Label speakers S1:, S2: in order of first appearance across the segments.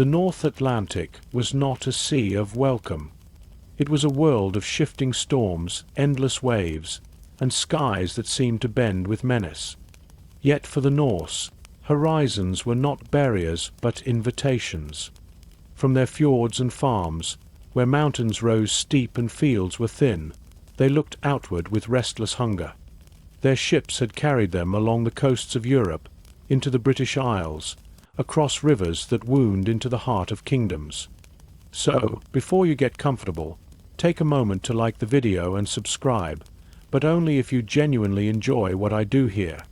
S1: The North Atlantic was not a sea of welcome. It was a world of shifting storms, endless waves, and skies that seemed to bend with menace. Yet for the Norse, horizons were not barriers but invitations. From their fjords and farms, where mountains rose steep and fields were thin, they looked outward with restless hunger. Their ships had carried them along the coasts of Europe, into the British Isles, across rivers that wound into the heart of kingdoms. So, before you get comfortable, take a moment to like the video and subscribe, but only if you genuinely enjoy what I do here.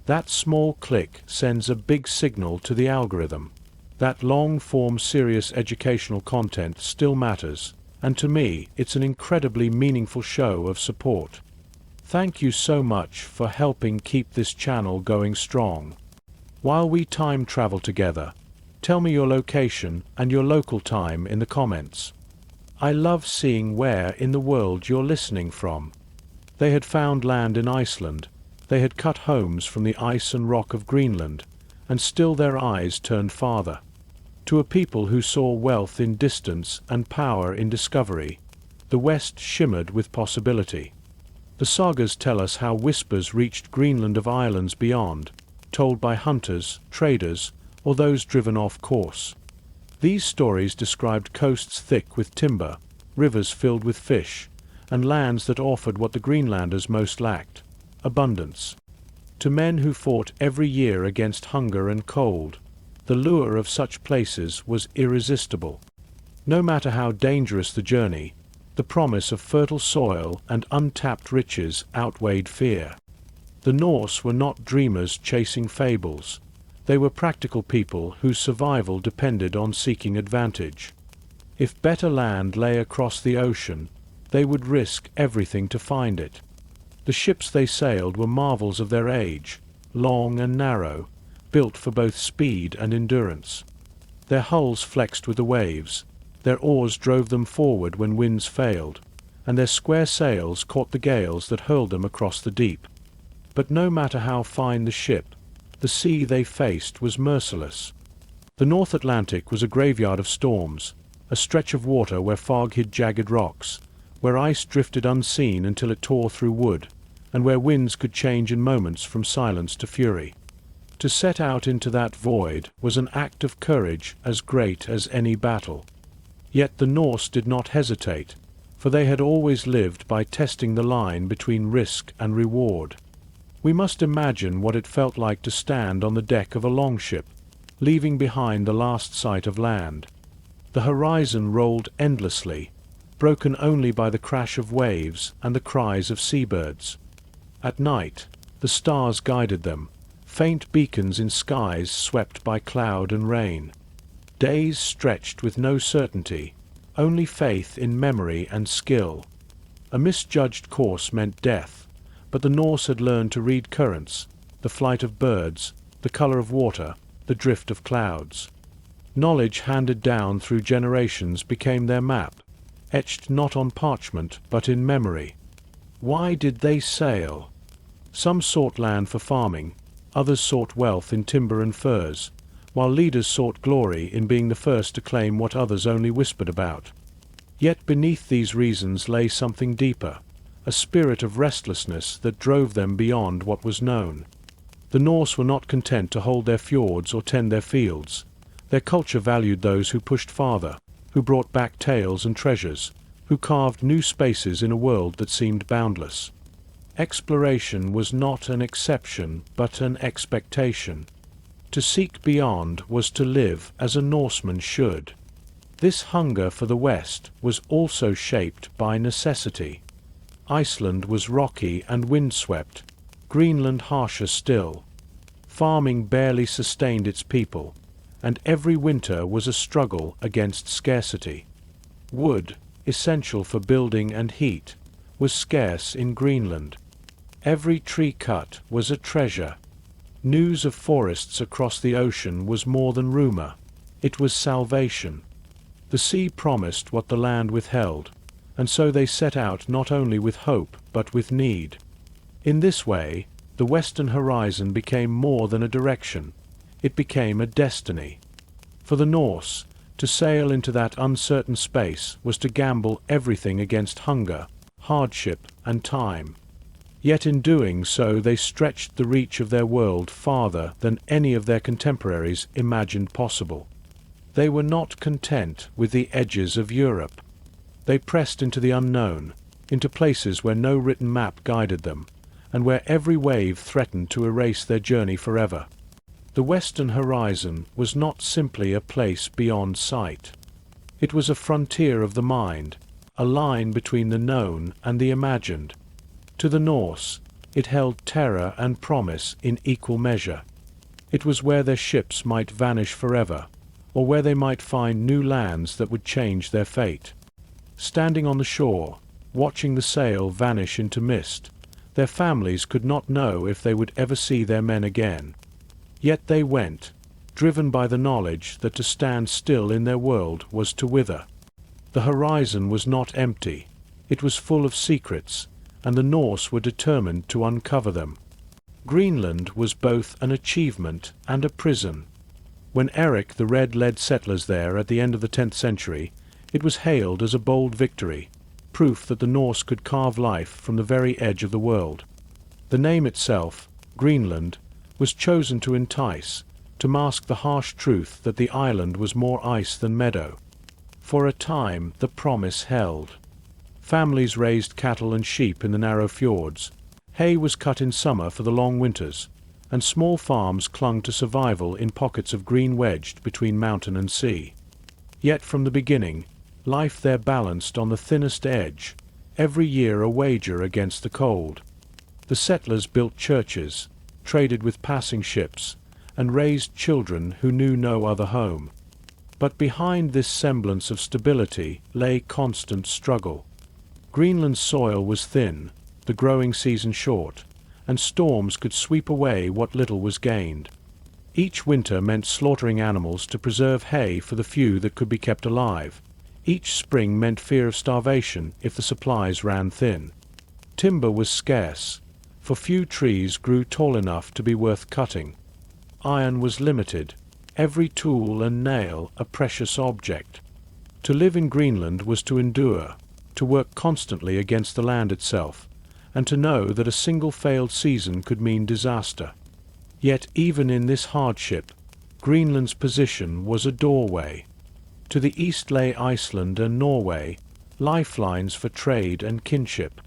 S1: That small click sends a big signal to the algorithm. That long-form serious educational content still matters, and to me it's an incredibly meaningful show of support. Thank you so much for helping keep this channel going strong. While we time travel together, tell me your location and your local time in the comments. I love seeing where in the world you're listening from. They had found land in Iceland, they had cut homes from the ice and rock of Greenland, and still their eyes turned farther. To a people who saw wealth in distance and power in discovery, the West shimmered with possibility. The sagas tell us how whispers reached Greenland of islands beyond, told by hunters, traders, or those driven off course. These stories described coasts thick with timber, rivers filled with fish, and lands that offered what the Greenlanders most lacked: abundance. To men who fought every year against hunger and cold, the lure of such places was irresistible. No matter how dangerous the journey, the promise of fertile soil and untapped riches outweighed fear. The Norse were not dreamers chasing fables. They were practical people whose survival depended on seeking advantage. If better land lay across the ocean, they would risk everything to find it. The ships they sailed were marvels of their age, long and narrow, built for both speed and endurance. Their hulls flexed with the waves, their oars drove them forward when winds failed, and their square sails caught the gales that hurled them across the deep. But no matter how fine the ship, the sea they faced was merciless. The North Atlantic was a graveyard of storms, a stretch of water where fog hid jagged rocks, where ice drifted unseen until it tore through wood, and where winds could change in moments from silence to fury. To set out into that void was an act of courage as great as any battle. Yet the Norse did not hesitate, for they had always lived by testing the line between risk and reward. We must imagine what it felt like to stand on the deck of a longship, leaving behind the last sight of land. The horizon rolled endlessly, broken only by the crash of waves and the cries of seabirds. At night, the stars guided them, faint beacons in skies swept by cloud and rain. Days stretched with no certainty, only faith in memory and skill. A misjudged course meant death, but the Norse had learned to read currents, the flight of birds, the color of water, the drift of clouds. Knowledge handed down through generations became their map, etched not on parchment but in memory. Why did they sail? Some sought land for farming, others sought wealth in timber and furs, while leaders sought glory in being the first to claim what others only whispered about. Yet beneath these reasons lay something deeper, a spirit of restlessness that drove them beyond what was known. The Norse were not content to hold their fjords or tend their fields. Their culture valued those who pushed farther, who brought back tales and treasures, who carved new spaces in a world that seemed boundless. Exploration was not an exception but an expectation. To seek beyond was to live as a Norseman should. This hunger for the West was also shaped by necessity. Iceland was rocky and windswept, Greenland harsher still. Farming barely sustained its people, and every winter was a struggle against scarcity. Wood, essential for building and heat, was scarce in Greenland. Every tree cut was a treasure. News of forests across the ocean was more than rumor. It was salvation. The sea promised what the land withheld, and so they set out not only with hope but with need. In this way, the western horizon became more than a direction. It became a destiny. For the Norse, to sail into that uncertain space was to gamble everything against hunger, hardship, and time. Yet in doing so they stretched the reach of their world farther than any of their contemporaries imagined possible. They were not content with the edges of Europe. They pressed into the unknown, into places where no written map guided them, and where every wave threatened to erase their journey forever. The western horizon was not simply a place beyond sight. It was a frontier of the mind, a line between the known and the imagined. To the Norse, it held terror and promise in equal measure. It was where their ships might vanish forever, or where they might find new lands that would change their fate. Standing on the shore, watching the sail vanish into mist, their families could not know if they would ever see their men again. Yet they went, driven by the knowledge that to stand still in their world was to wither. The horizon was not empty, it was full of secrets, and the Norse were determined to uncover them. Greenland was both an achievement and a prison. When Eric the Red led settlers there at the end of the 10th century, it was hailed as a bold victory, proof that the Norse could carve life from the very edge of the world. The name itself, Greenland, was chosen to entice, to mask the harsh truth that the island was more ice than meadow. For a time the promise held. Families raised cattle and sheep in the narrow fjords. Hay was cut in summer for the long winters, and small farms clung to survival in pockets of green wedged between mountain and sea. Yet from the beginning, life there balanced on the thinnest edge, every year a wager against the cold. The settlers built churches, traded with passing ships, and raised children who knew no other home. But behind this semblance of stability lay constant struggle. Greenland's soil was thin, the growing season short, and storms could sweep away what little was gained. Each winter meant slaughtering animals to preserve hay for the few that could be kept alive. Each spring meant fear of starvation if the supplies ran thin. Timber was scarce, for few trees grew tall enough to be worth cutting. Iron was limited, every tool and nail a precious object. To live in Greenland was to endure, to work constantly against the land itself, and to know that a single failed season could mean disaster. Yet even in this hardship, Greenland's position was a doorway. To the east lay Iceland and Norway, lifelines for trade and kinship.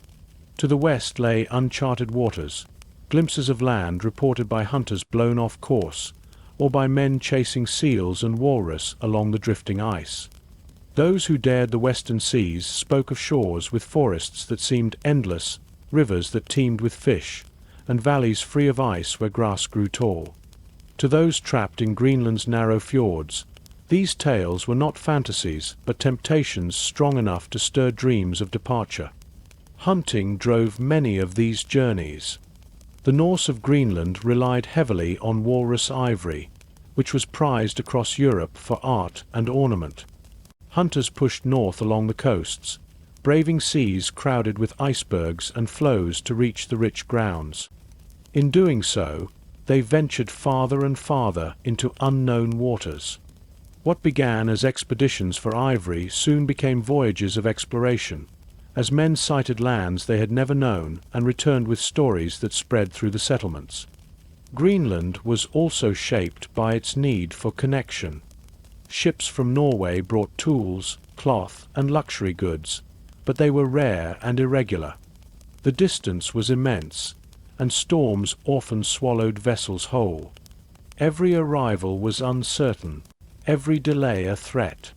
S1: To the west lay uncharted waters, glimpses of land reported by hunters blown off course, or by men chasing seals and walrus along the drifting ice. Those who dared the western seas spoke of shores with forests that seemed endless, rivers that teemed with fish, and valleys free of ice where grass grew tall. To those trapped in Greenland's narrow fjords, these tales were not fantasies, but temptations strong enough to stir dreams of departure. Hunting drove many of these journeys. The Norse of Greenland relied heavily on walrus ivory, which was prized across Europe for art and ornament. Hunters pushed north along the coasts, braving seas crowded with icebergs and floes to reach the rich grounds. In doing so, they ventured farther and farther into unknown waters. What began as expeditions for ivory soon became voyages of exploration, as men sighted lands they had never known and returned with stories that spread through the settlements. Greenland was also shaped by its need for connection. Ships from Norway brought tools, cloth, and luxury goods, but they were rare and irregular. The distance was immense, and storms often swallowed vessels whole. Every arrival was uncertain, every delay a threat.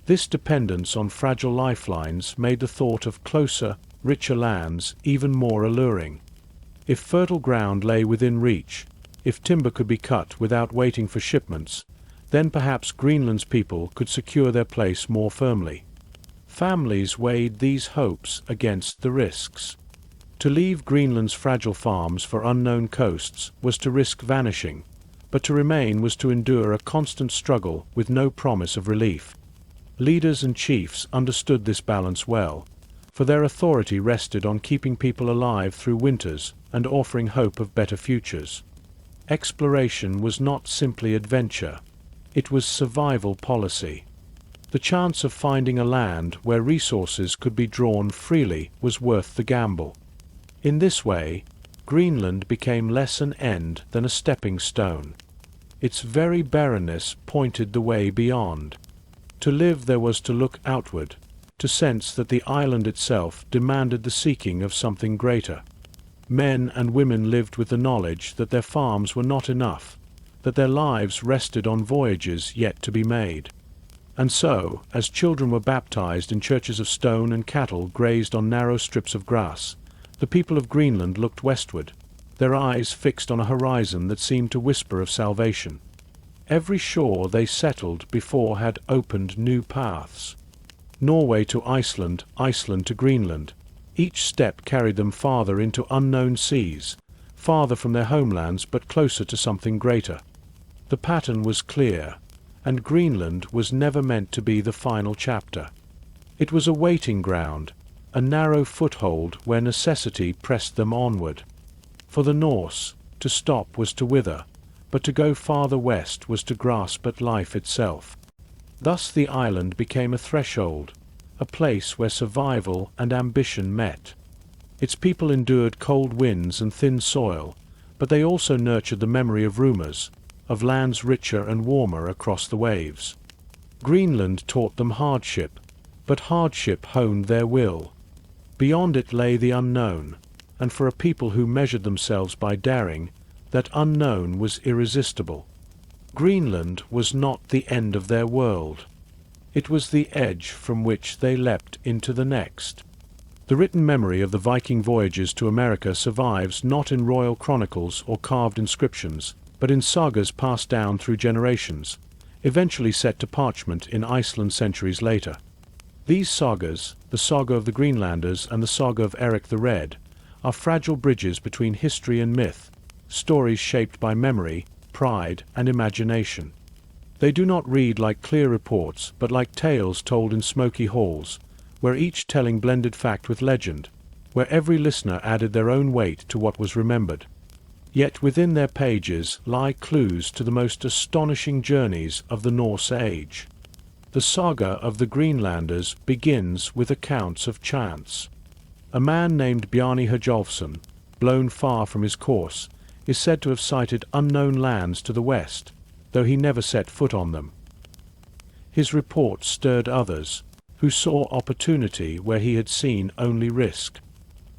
S1: This dependence on fragile lifelines made the thought of closer, richer lands even more alluring. If fertile ground lay within reach, if timber could be cut without waiting for shipments, then perhaps Greenland's people could secure their place more firmly. Families weighed these hopes against the risks. To leave Greenland's fragile farms for unknown coasts was to risk vanishing, but to remain was to endure a constant struggle with no promise of relief. Leaders and chiefs understood this balance well, for their authority rested on keeping people alive through winters and offering hope of better futures. Exploration was not simply adventure. It was survival policy. The chance of finding a land where resources could be drawn freely was worth the gamble. In this way, Greenland became less an end than a stepping stone. Its very barrenness pointed the way beyond. To live there was to look outward, to sense that the island itself demanded the seeking of something greater. Men and women lived with the knowledge that their farms were not enough, that their lives rested on voyages yet to be made. And so, as children were baptized in churches of stone and cattle grazed on narrow strips of grass, the people of Greenland looked westward, their eyes fixed on a horizon that seemed to whisper of salvation. Every shore they settled before had opened new paths. Norway to Iceland, Iceland to Greenland. Each step carried them farther into unknown seas, farther from their homelands but closer to something greater. The pattern was clear, and Greenland was never meant to be the final chapter. It was a waiting ground, a narrow foothold where necessity pressed them onward. For the Norse, to stop was to wither, but to go farther west was to grasp at life itself. Thus the island became a threshold, a place where survival and ambition met. Its people endured cold winds and thin soil, but they also nurtured the memory of rumors, of lands richer and warmer across the waves. Greenland taught them hardship, but hardship honed their will. Beyond it lay the unknown, and for a people who measured themselves by daring, that unknown was irresistible. Greenland was not the end of their world. It was the edge from which they leapt into the next. The written memory of the Viking voyages to America survives not in royal chronicles or carved inscriptions, but in sagas passed down through generations, eventually set to parchment in Iceland centuries later. These sagas, the saga of the Greenlanders and the saga of Eric the Red, are fragile bridges between history and myth, stories shaped by memory, pride, and imagination. They do not read like clear reports, but like tales told in smoky halls, where each telling blended fact with legend, where every listener added their own weight to what was remembered. Yet within their pages lie clues to the most astonishing journeys of the Norse age. The saga of the Greenlanders begins with accounts of chance. A man named Bjarni Herjolfsson, blown far from his course, is said to have sighted unknown lands to the west, though he never set foot on them. His report stirred others, who saw opportunity where he had seen only risk.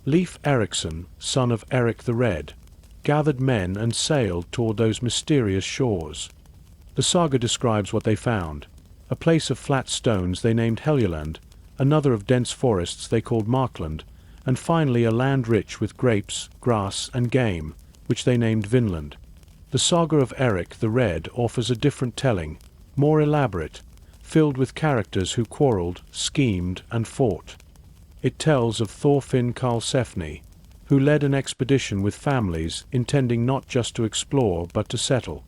S1: Leif Erikson, son of Eric the Red, gathered men and sailed toward those mysterious shores. The saga describes what they found: a place of flat stones they named Helgeland, another of dense forests they called Markland, and finally a land rich with grapes, grass, and game, which they named Vinland. The saga of Eric the Red offers a different telling, more elaborate, filled with characters who quarreled, schemed, and fought. It tells of Thorfinn Karlsefni, who led an expedition with families intending not just to explore but to settle.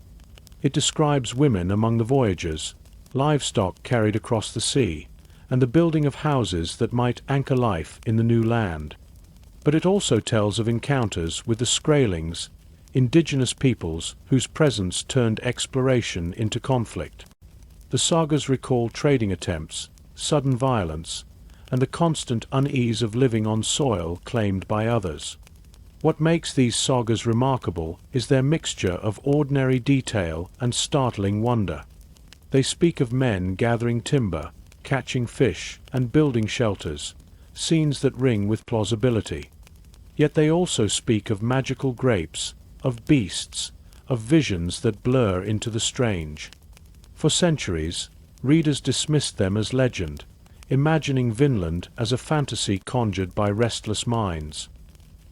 S1: It describes women among the voyagers, livestock carried across the sea, and the building of houses that might anchor life in the new land. But it also tells of encounters with the Skraelings, indigenous peoples whose presence turned exploration into conflict. The sagas recall trading attempts, sudden violence, and the constant unease of living on soil claimed by others. What makes these sagas remarkable is their mixture of ordinary detail and startling wonder. They speak of men gathering timber, catching fish, and building shelters, scenes that ring with plausibility. Yet they also speak of magical grapes, of beasts, of visions that blur into the strange. For centuries, readers dismissed them as legend, imagining Vinland as a fantasy conjured by restless minds.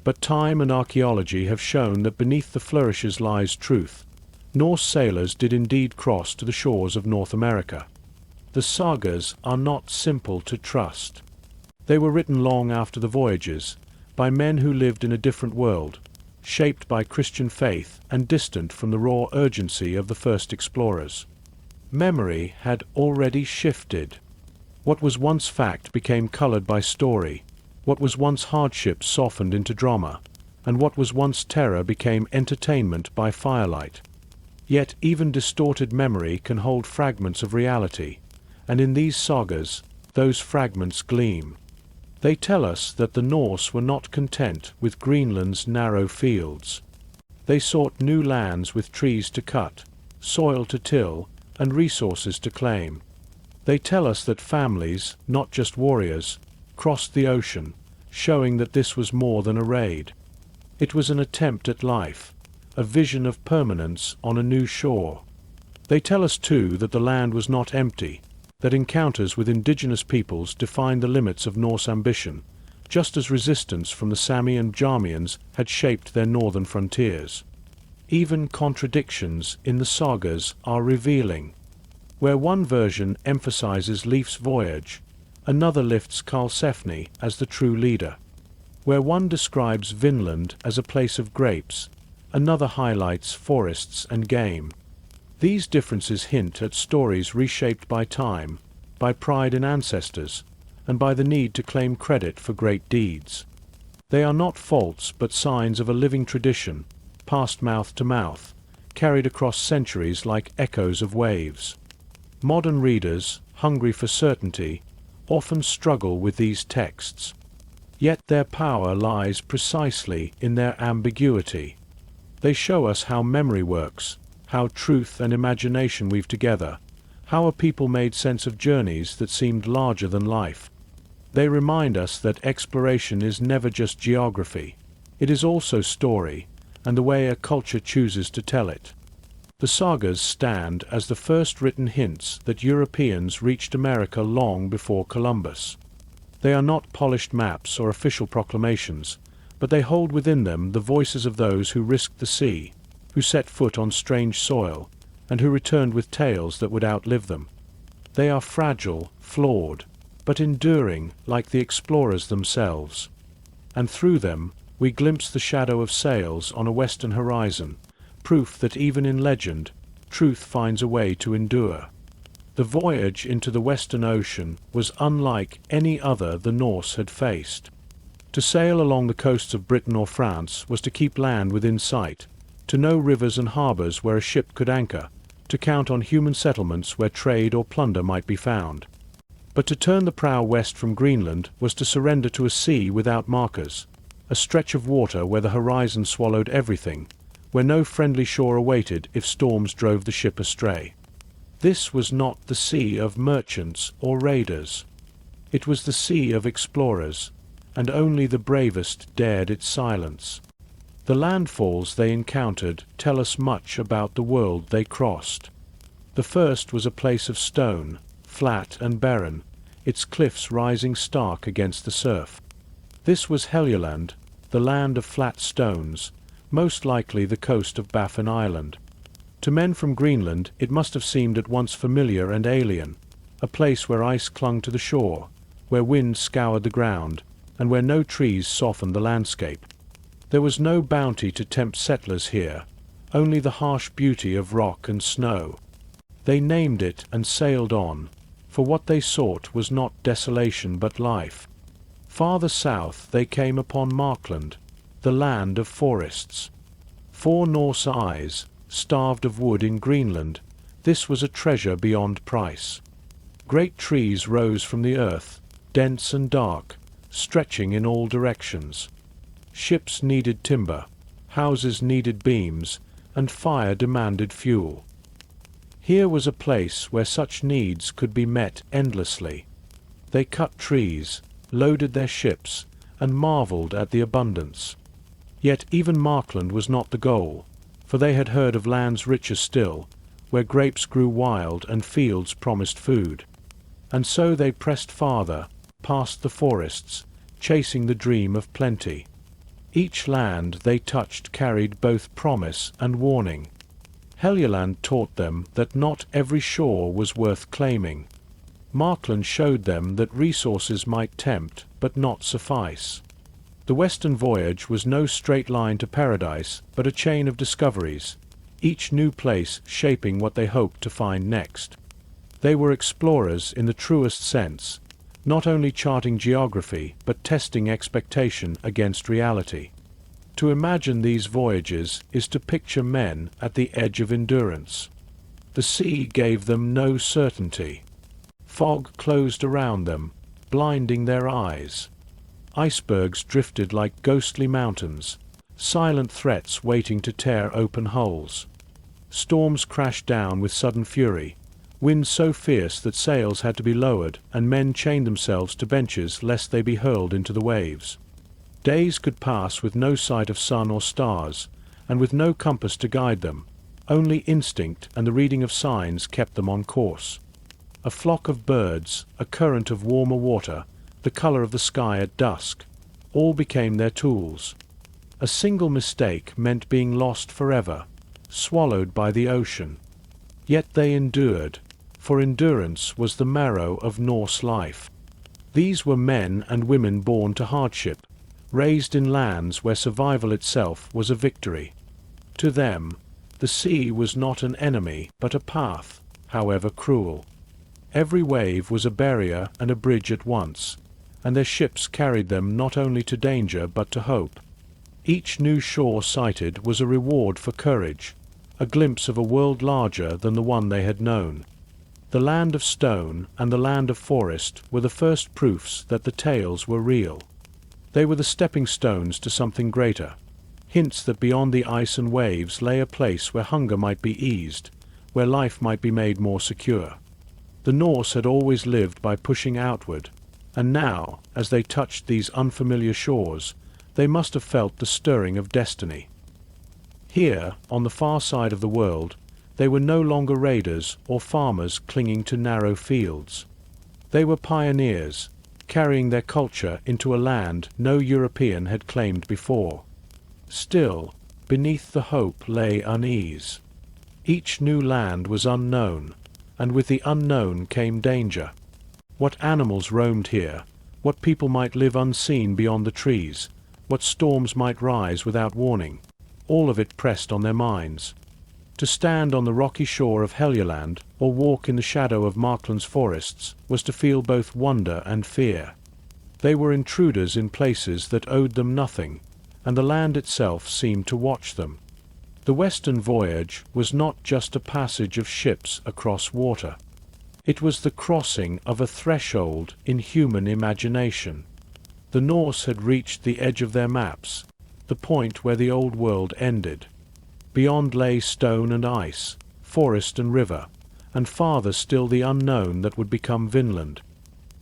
S1: But time and archaeology have shown that beneath the flourishes lies truth. Norse sailors did indeed cross to the shores of North America. The sagas are not simple to trust. They were written long after the voyages, by men who lived in a different world, shaped by Christian faith and distant from the raw urgency of the first explorers. Memory had already shifted. What was once fact became colored by story, what was once hardship softened into drama, and what was once terror became entertainment by firelight. Yet even distorted memory can hold fragments of reality, and in these sagas, those fragments gleam. They tell us that the Norse were not content with Greenland's narrow fields. They sought new lands with trees to cut, soil to till, and resources to claim. They tell us that families, not just warriors, crossed the ocean, showing that this was more than a raid. It was an attempt at life, a vision of permanence on a new shore. They tell us too that the land was not empty, that encounters with indigenous peoples defined the limits of Norse ambition, just as resistance from the Sami and Jarmians had shaped their northern frontiers. Even contradictions in the sagas are revealing. Where one version emphasizes Leif's voyage, another lifts Karlsefni as the true leader. Where one describes Vinland as a place of grapes, another highlights forests and game. These differences hint at stories reshaped by time, by pride in ancestors, and by the need to claim credit for great deeds. They are not faults but signs of a living tradition, passed mouth to mouth, carried across centuries like echoes of waves. Modern readers, hungry for certainty, often struggle with these texts. Yet their power lies precisely in their ambiguity. They show us how memory works, how truth and imagination weave together, how a people made sense of journeys that seemed larger than life. They remind us that exploration is never just geography. It is also story, and the way a culture chooses to tell it. The sagas stand as the first written hints that Europeans reached America long before Columbus. They are not polished maps or official proclamations, but they hold within them the voices of those who risked the sea, who set foot on strange soil, and who returned with tales that would outlive them. They are fragile, flawed, but enduring like the explorers themselves. And through them, we glimpse the shadow of sails on a western horizon, proof that even in legend, truth finds a way to endure. The voyage into the Western Ocean was unlike any other the Norse had faced. To sail along the coasts of Britain or France was to keep land within sight, to know rivers and harbors where a ship could anchor, to count on human settlements where trade or plunder might be found. But to turn the prow west from Greenland was to surrender to a sea without markers, a stretch of water where the horizon swallowed everything, where no friendly shore awaited if storms drove the ship astray. This was not the sea of merchants or raiders. It was the sea of explorers, and only the bravest dared its silence. The landfalls they encountered tell us much about the world they crossed. The first was a place of stone, flat and barren, its cliffs rising stark against the surf. This was Helluland, the land of flat stones, most likely the coast of Baffin Island. To men from Greenland it must have seemed at once familiar and alien, a place where ice clung to the shore, where wind scoured the ground, and where no trees softened the landscape. There was no bounty to tempt settlers here, only the harsh beauty of rock and snow. They named it and sailed on, for what they sought was not desolation but life. Farther south they came upon Markland, the land of forests. For Norse eyes, starved of wood in Greenland, this was a treasure beyond price. Great trees rose from the earth, dense and dark, stretching in all directions. Ships needed timber, houses needed beams, and fire demanded fuel. Here was a place where such needs could be met endlessly. They cut trees, loaded their ships, and marveled at the abundance. Yet even Markland was not the goal, for they had heard of lands richer still, where grapes grew wild and fields promised food. And so they pressed farther, past the forests, chasing the dream of plenty. Each land they touched carried both promise and warning. Helluland taught them that not every shore was worth claiming. Markland showed them that resources might tempt, but not suffice. The western voyage was no straight line to paradise, but a chain of discoveries, each new place shaping what they hoped to find next. They were explorers in the truest sense, not only charting geography, but testing expectation against reality. To imagine these voyages is to picture men at the edge of endurance. The sea gave them no certainty. Fog closed around them, blinding their eyes. Icebergs drifted like ghostly mountains, silent threats waiting to tear open hulls. Storms crashed down with sudden fury, winds so fierce that sails had to be lowered and men chained themselves to benches lest they be hurled into the waves. Days could pass with no sight of sun or stars, and with no compass to guide them. Only instinct and the reading of signs kept them on course. A flock of birds, a current of warmer water, the color of the sky at dusk, all became their tools. A single mistake meant being lost forever, swallowed by the ocean. Yet they endured, for endurance was the marrow of Norse life. These were men and women born to hardship, raised in lands where survival itself was a victory. To them, the sea was not an enemy but a path, however cruel. Every wave was a barrier and a bridge at once, and their ships carried them not only to danger but to hope. Each new shore sighted was a reward for courage, a glimpse of a world larger than the one they had known. The land of stone and the land of forest were the first proofs that the tales were real. They were the stepping stones to something greater, hints that beyond the ice and waves lay a place where hunger might be eased, where life might be made more secure. The Norse had always lived by pushing outward, and now, as they touched these unfamiliar shores, they must have felt the stirring of destiny. Here, on the far side of the world, they were no longer raiders or farmers clinging to narrow fields. They were pioneers, carrying their culture into a land no European had claimed before. Still, beneath the hope lay unease. Each new land was unknown, and with the unknown came danger. What animals roamed here, what people might live unseen beyond the trees, what storms might rise without warning, all of it pressed on their minds. To stand on the rocky shore of Helluland or walk in the shadow of Markland's forests was to feel both wonder and fear. They were intruders in places that owed them nothing, and the land itself seemed to watch them. The western voyage was not just a passage of ships across water. It was the crossing of a threshold in human imagination. The Norse had reached the edge of their maps, the point where the old world ended. Beyond lay stone and ice, forest and river, and farther still the unknown that would become Vinland.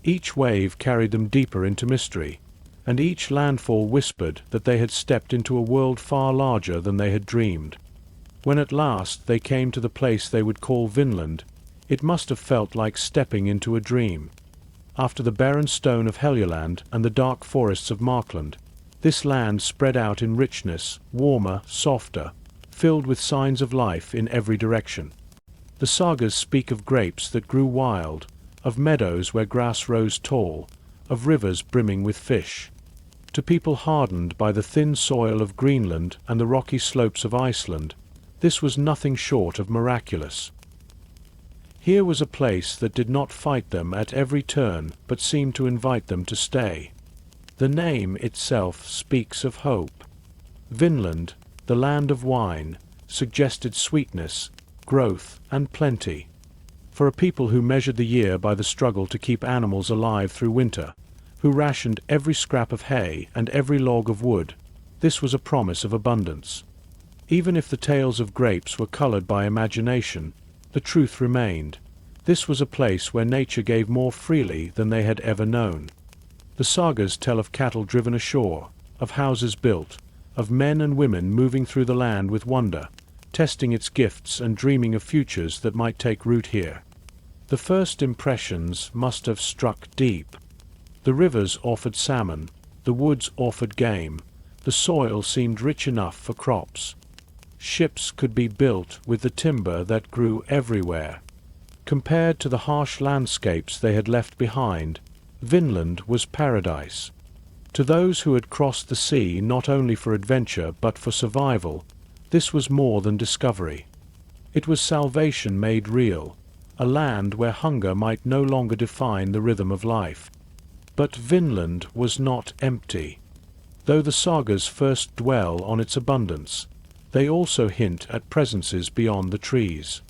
S1: Each wave carried them deeper into mystery, and each landfall whispered that they had stepped into a world far larger than they had dreamed. When at last they came to the place they would call Vinland, it must have felt like stepping into a dream. After the barren stone of Helluland and the dark forests of Markland, this land spread out in richness, warmer, softer, filled with signs of life in every direction. The sagas speak of grapes that grew wild, of meadows where grass rose tall, of rivers brimming with fish. To people hardened by the thin soil of Greenland and the rocky slopes of Iceland, this was nothing short of miraculous. Here was a place that did not fight them at every turn but seemed to invite them to stay. The name itself speaks of hope. Vinland, the land of wine, suggested sweetness, growth, and plenty. For a people who measured the year by the struggle to keep animals alive through winter, who rationed every scrap of hay and every log of wood, this was a promise of abundance. Even if the tales of grapes were colored by imagination, the truth remained. This was a place where nature gave more freely than they had ever known. The sagas tell of cattle driven ashore, of houses built, of men and women moving through the land with wonder, testing its gifts and dreaming of futures that might take root here. The first impressions must have struck deep. The rivers offered salmon, the woods offered game, the soil seemed rich enough for crops. Ships could be built with the timber that grew everywhere. Compared to the harsh landscapes they had left behind, Vinland was paradise. To those who had crossed the sea not only for adventure but for survival, this was more than discovery. It was salvation made real, a land where hunger might no longer define the rhythm of life. But Vinland was not empty. Though the sagas first dwell on its abundance, they also hint at presences beyond the trees.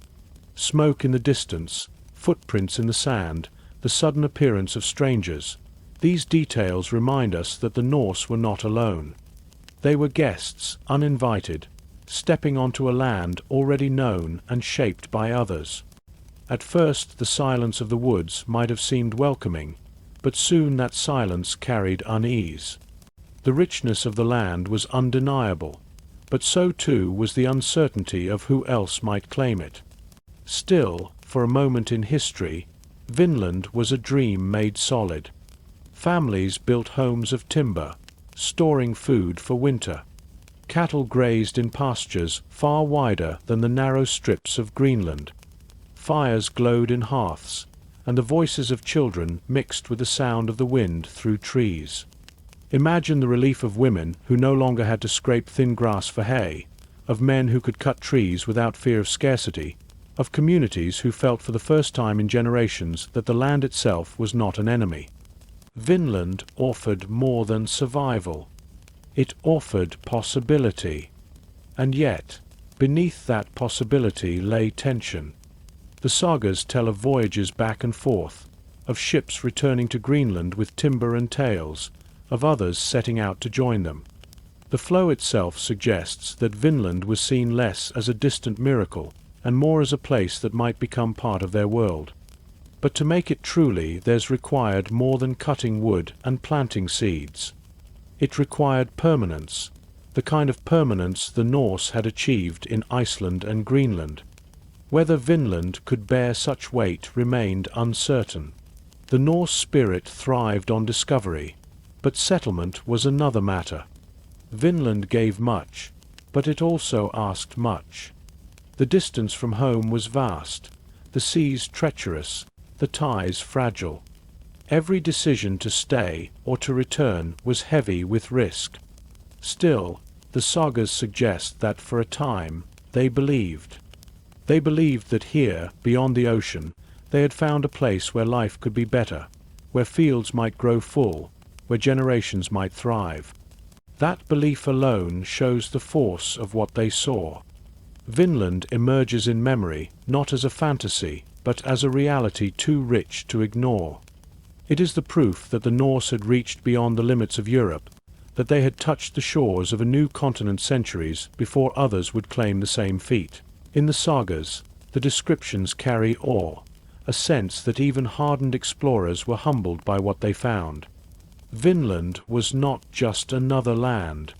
S1: Smoke in the distance, footprints in the sand, the sudden appearance of strangers. These details remind us that the Norse were not alone. They were guests, uninvited, stepping onto a land already known and shaped by others. At first the silence of the woods might have seemed welcoming, but soon that silence carried unease. The richness of the land was undeniable, but so too was the uncertainty of who else might claim it. Still, for a moment in history, Vinland was a dream made solid. Families built homes of timber, storing food for winter. Cattle grazed in pastures far wider than the narrow strips of Greenland. Fires glowed in hearths, and the voices of children mixed with the sound of the wind through trees. Imagine the relief of women who no longer had to scrape thin grass for hay, of men who could cut trees without fear of scarcity, of communities who felt for the first time in generations that the land itself was not an enemy. Vinland offered more than survival. It offered possibility. And yet, beneath that possibility lay tension. The sagas tell of voyages back and forth, of ships returning to Greenland with timber and tales, of others setting out to join them. The flow itself suggests that Vinland was seen less as a distant miracle and more as a place that might become part of their world. But to make it truly, there's required more than cutting wood and planting seeds. It required permanence, the kind of permanence the Norse had achieved in Iceland and Greenland. Whether Vinland could bear such weight remained uncertain. The Norse spirit thrived on discovery, but settlement was another matter. Vinland gave much, but it also asked much. The distance from home was vast, the seas treacherous, the ties fragile. Every decision to stay or to return was heavy with risk. Still, the sagas suggest that for a time, they believed. They believed that here, beyond the ocean, they had found a place where life could be better, where fields might grow full, where generations might thrive. That belief alone shows the force of what they saw. Vinland emerges in memory not as a fantasy, but as a reality too rich to ignore. It is the proof that the Norse had reached beyond the limits of Europe, that they had touched the shores of a new continent centuries before others would claim the same feat. In the sagas, the descriptions carry awe, a sense that even hardened explorers were humbled by what they found. Vinland was not just another land.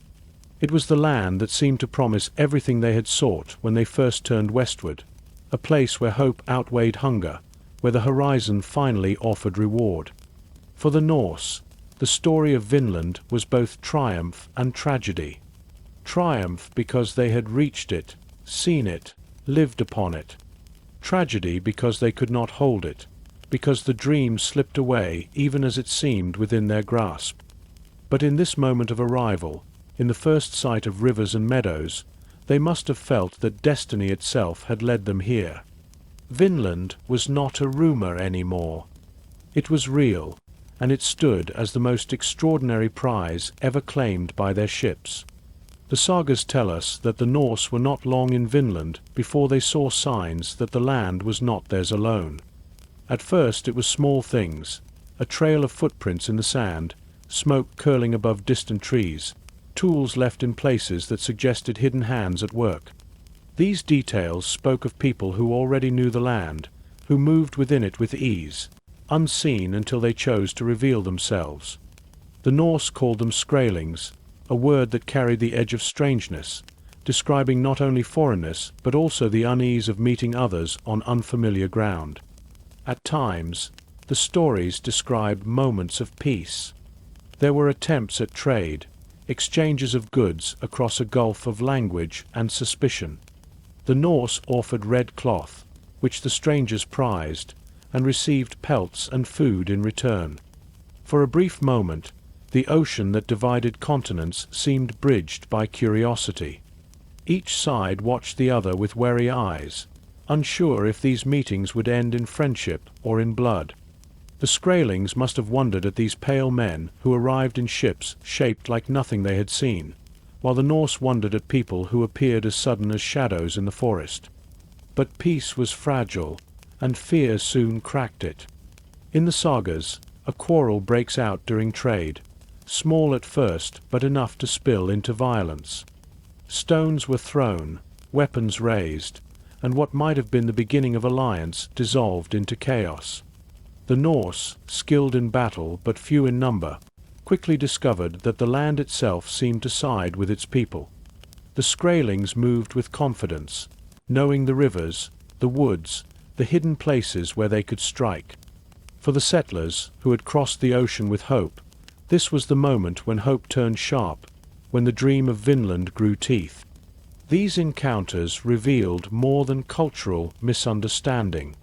S1: It was the land that seemed to promise everything they had sought when they first turned westward, a place where hope outweighed hunger, where the horizon finally offered reward. For the Norse, the story of Vinland was both triumph and tragedy. Triumph because they had reached it, seen it, lived upon it. Tragedy because they could not hold it, because the dream slipped away even as it seemed within their grasp. But in this moment of arrival, in the first sight of rivers and meadows, they must have felt that destiny itself had led them here. Vinland was not a rumor anymore. It was real, and it stood as the most extraordinary prize ever claimed by their ships. The sagas tell us that the Norse were not long in Vinland before they saw signs that the land was not theirs alone. At first it was small things, a trail of footprints in the sand, smoke curling above distant trees, tools left in places that suggested hidden hands at work. These details spoke of people who already knew the land, who moved within it with ease, unseen until they chose to reveal themselves. The Norse called them skraelings, a word that carried the edge of strangeness, describing not only foreignness but also the unease of meeting others on unfamiliar ground. At times, the stories describe moments of peace. There were attempts at trade, exchanges of goods across a gulf of language and suspicion. The Norse offered red cloth, which the strangers prized, and received pelts and food in return. For a brief moment, the ocean that divided continents seemed bridged by curiosity. Each side watched the other with wary eyes, unsure if these meetings would end in friendship or in blood. The The Skraelings must have wondered at these pale men who arrived in ships shaped like nothing they had seen, while the Norse wondered at people who appeared as sudden as shadows in the forest. But peace was fragile, and fear soon cracked it. In the sagas, a quarrel breaks out during trade, small at first but enough to spill into violence. Stones were thrown, weapons raised, and what might have been the beginning of alliance dissolved into chaos. The Norse, skilled in battle but few in number, quickly discovered that the land itself seemed to side with its people. The Skraelings moved with confidence, knowing the rivers, the woods, the hidden places where they could strike. For the settlers, who had crossed the ocean with hope, this was the moment when hope turned sharp, when the dream of Vinland grew teeth. These encounters revealed more than cultural misunderstanding.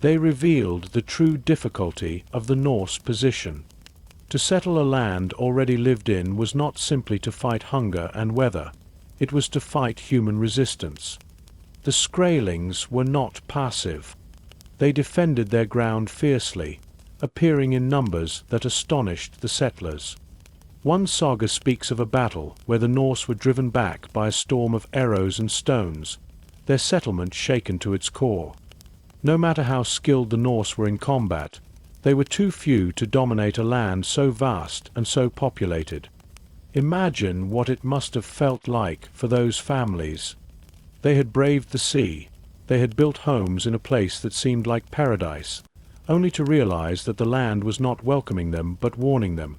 S1: They revealed the true difficulty of the Norse position. To settle a land already lived in was not simply to fight hunger and weather, it was to fight human resistance. The Skraelings were not passive. They defended their ground fiercely, appearing in numbers that astonished the settlers. One saga speaks of a battle where the Norse were driven back by a storm of arrows and stones, their settlement shaken to its core. No matter how skilled the Norse were in combat, they were too few to dominate a land so vast and so populated. Imagine what it must have felt like for those families. They had braved the sea, they had built homes in a place that seemed like paradise, only to realize that the land was not welcoming them but warning them.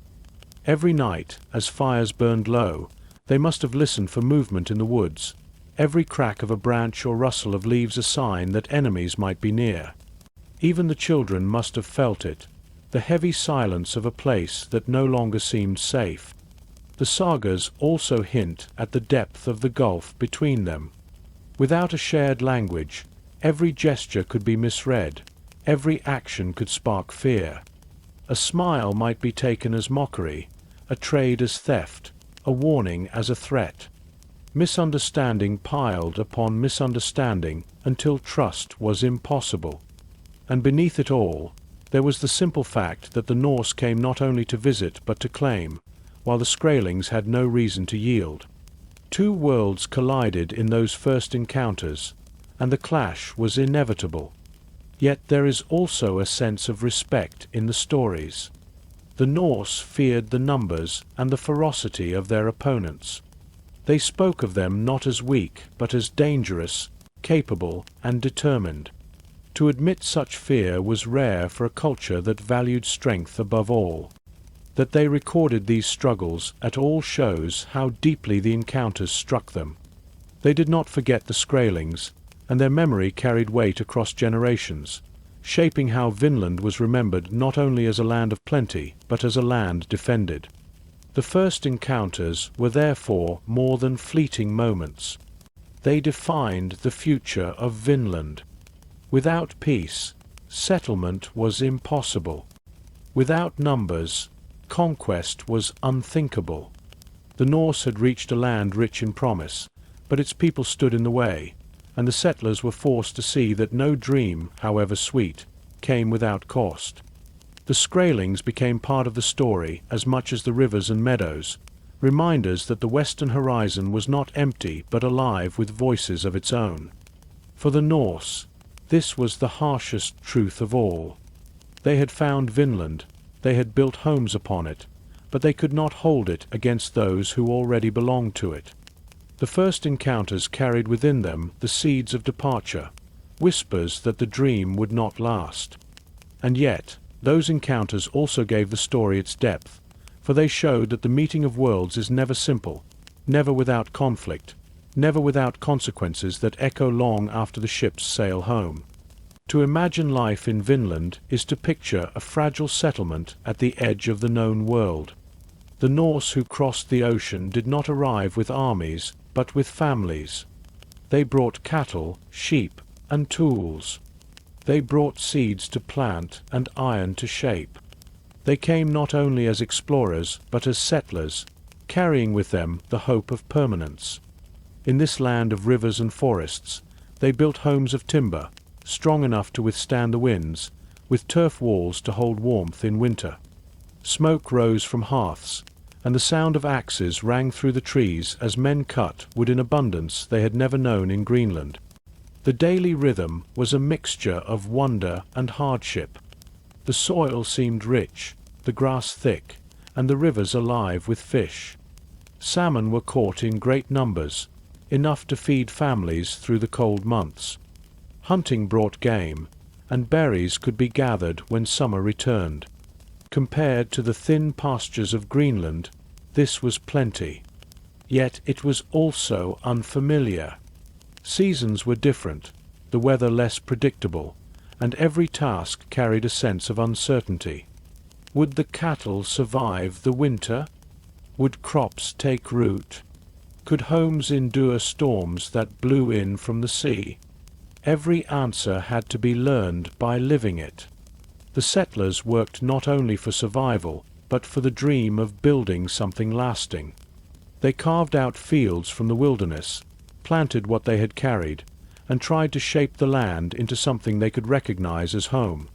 S1: Every night, as fires burned low, they must have listened for movement in the woods, every crack of a branch or rustle of leaves a sign that enemies might be near. Even the children must have felt it, the heavy silence of a place that no longer seemed safe. The sagas also hint at the depth of the gulf between them. Without a shared language, every gesture could be misread, every action could spark fear. A smile might be taken as mockery, a trade as theft, a warning as a threat. Misunderstanding piled upon misunderstanding until trust was impossible. And beneath it all, there was the simple fact that the Norse came not only to visit but to claim, while the Skraelings had no reason to yield. Two worlds collided in those first encounters, and the clash was inevitable. Yet there is also a sense of respect in the stories. The Norse feared the numbers and the ferocity of their opponents. They spoke of them not as weak, but as dangerous, capable, and determined. To admit such fear was rare for a culture that valued strength above all. That they recorded these struggles at all shows how deeply the encounters struck them. They did not forget the Skraelings, and their memory carried weight across generations, shaping how Vinland was remembered not only as a land of plenty, but as a land defended. The first encounters were therefore more than fleeting moments. They defined the future of Vinland. Without peace, settlement was impossible. Without numbers, conquest was unthinkable. The Norse had reached a land rich in promise, but its people stood in the way, and the settlers were forced to see that no dream, however sweet, came without cost. The Skraelings became part of the story as much as the rivers and meadows, reminders that the western horizon was not empty but alive with voices of its own. For the Norse, this was the harshest truth of all. They had found Vinland, they had built homes upon it, but they could not hold it against those who already belonged to it. The first encounters carried within them the seeds of departure, whispers that the dream would not last. And yet, those encounters also gave the story its depth, for they showed that the meeting of worlds is never simple, never without conflict, never without consequences that echo long after the ships sail home. To imagine life in Vinland is to picture a fragile settlement at the edge of the known world. The Norse who crossed the ocean did not arrive with armies, but with families. They brought cattle, sheep, and tools. They brought seeds to plant and iron to shape. They came not only as explorers, but as settlers, carrying with them the hope of permanence. In this land of rivers and forests, they built homes of timber, strong enough to withstand the winds, with turf walls to hold warmth in winter. Smoke rose from hearths, and the sound of axes rang through the trees as men cut wood in abundance they had never known in Greenland. The daily rhythm was a mixture of wonder and hardship. The soil seemed rich, the grass thick, and the rivers alive with fish. Salmon were caught in great numbers, enough to feed families through the cold months. Hunting brought game, and berries could be gathered when summer returned. Compared to the thin pastures of Greenland, this was plenty. Yet it was also unfamiliar. Seasons were different, the weather less predictable, and every task carried a sense of uncertainty. Would the cattle survive the winter? Would crops take root? Could homes endure storms that blew in from the sea? Every answer had to be learned by living it. The settlers worked not only for survival, but for the dream of building something lasting. They carved out fields from the wilderness, planted what they had carried, and tried to shape the land into something they could recognize as home.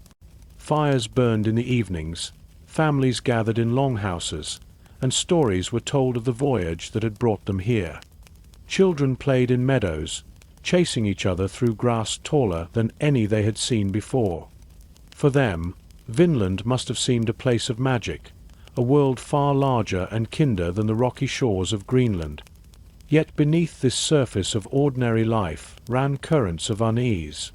S1: Fires burned in the evenings, families gathered in longhouses, and stories were told of the voyage that had brought them here. Children played in meadows, chasing each other through grass taller than any they had seen before. For them, Vinland must have seemed a place of magic, a world far larger and kinder than the rocky shores of Greenland. Yet beneath this surface of ordinary life ran currents of unease.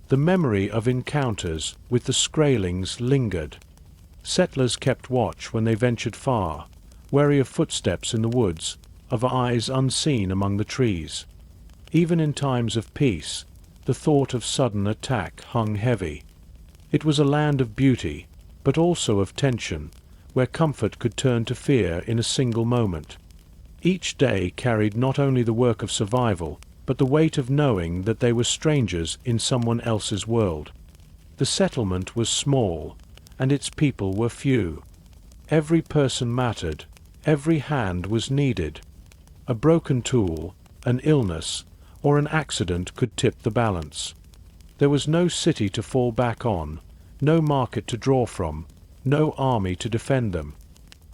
S1: The memory of encounters with the Skraelings lingered. Settlers kept watch when they ventured far, wary of footsteps in the woods, of eyes unseen among the trees. Even in times of peace, the thought of sudden attack hung heavy. It was a land of beauty, but also of tension, where comfort could turn to fear in a single moment. Each day carried not only the work of survival, but the weight of knowing that they were strangers in someone else's world. The settlement was small, and its people were few. Every person mattered, every hand was needed. A broken tool, an illness, or an accident could tip the balance. There was no city to fall back on, no market to draw from, no army to defend them.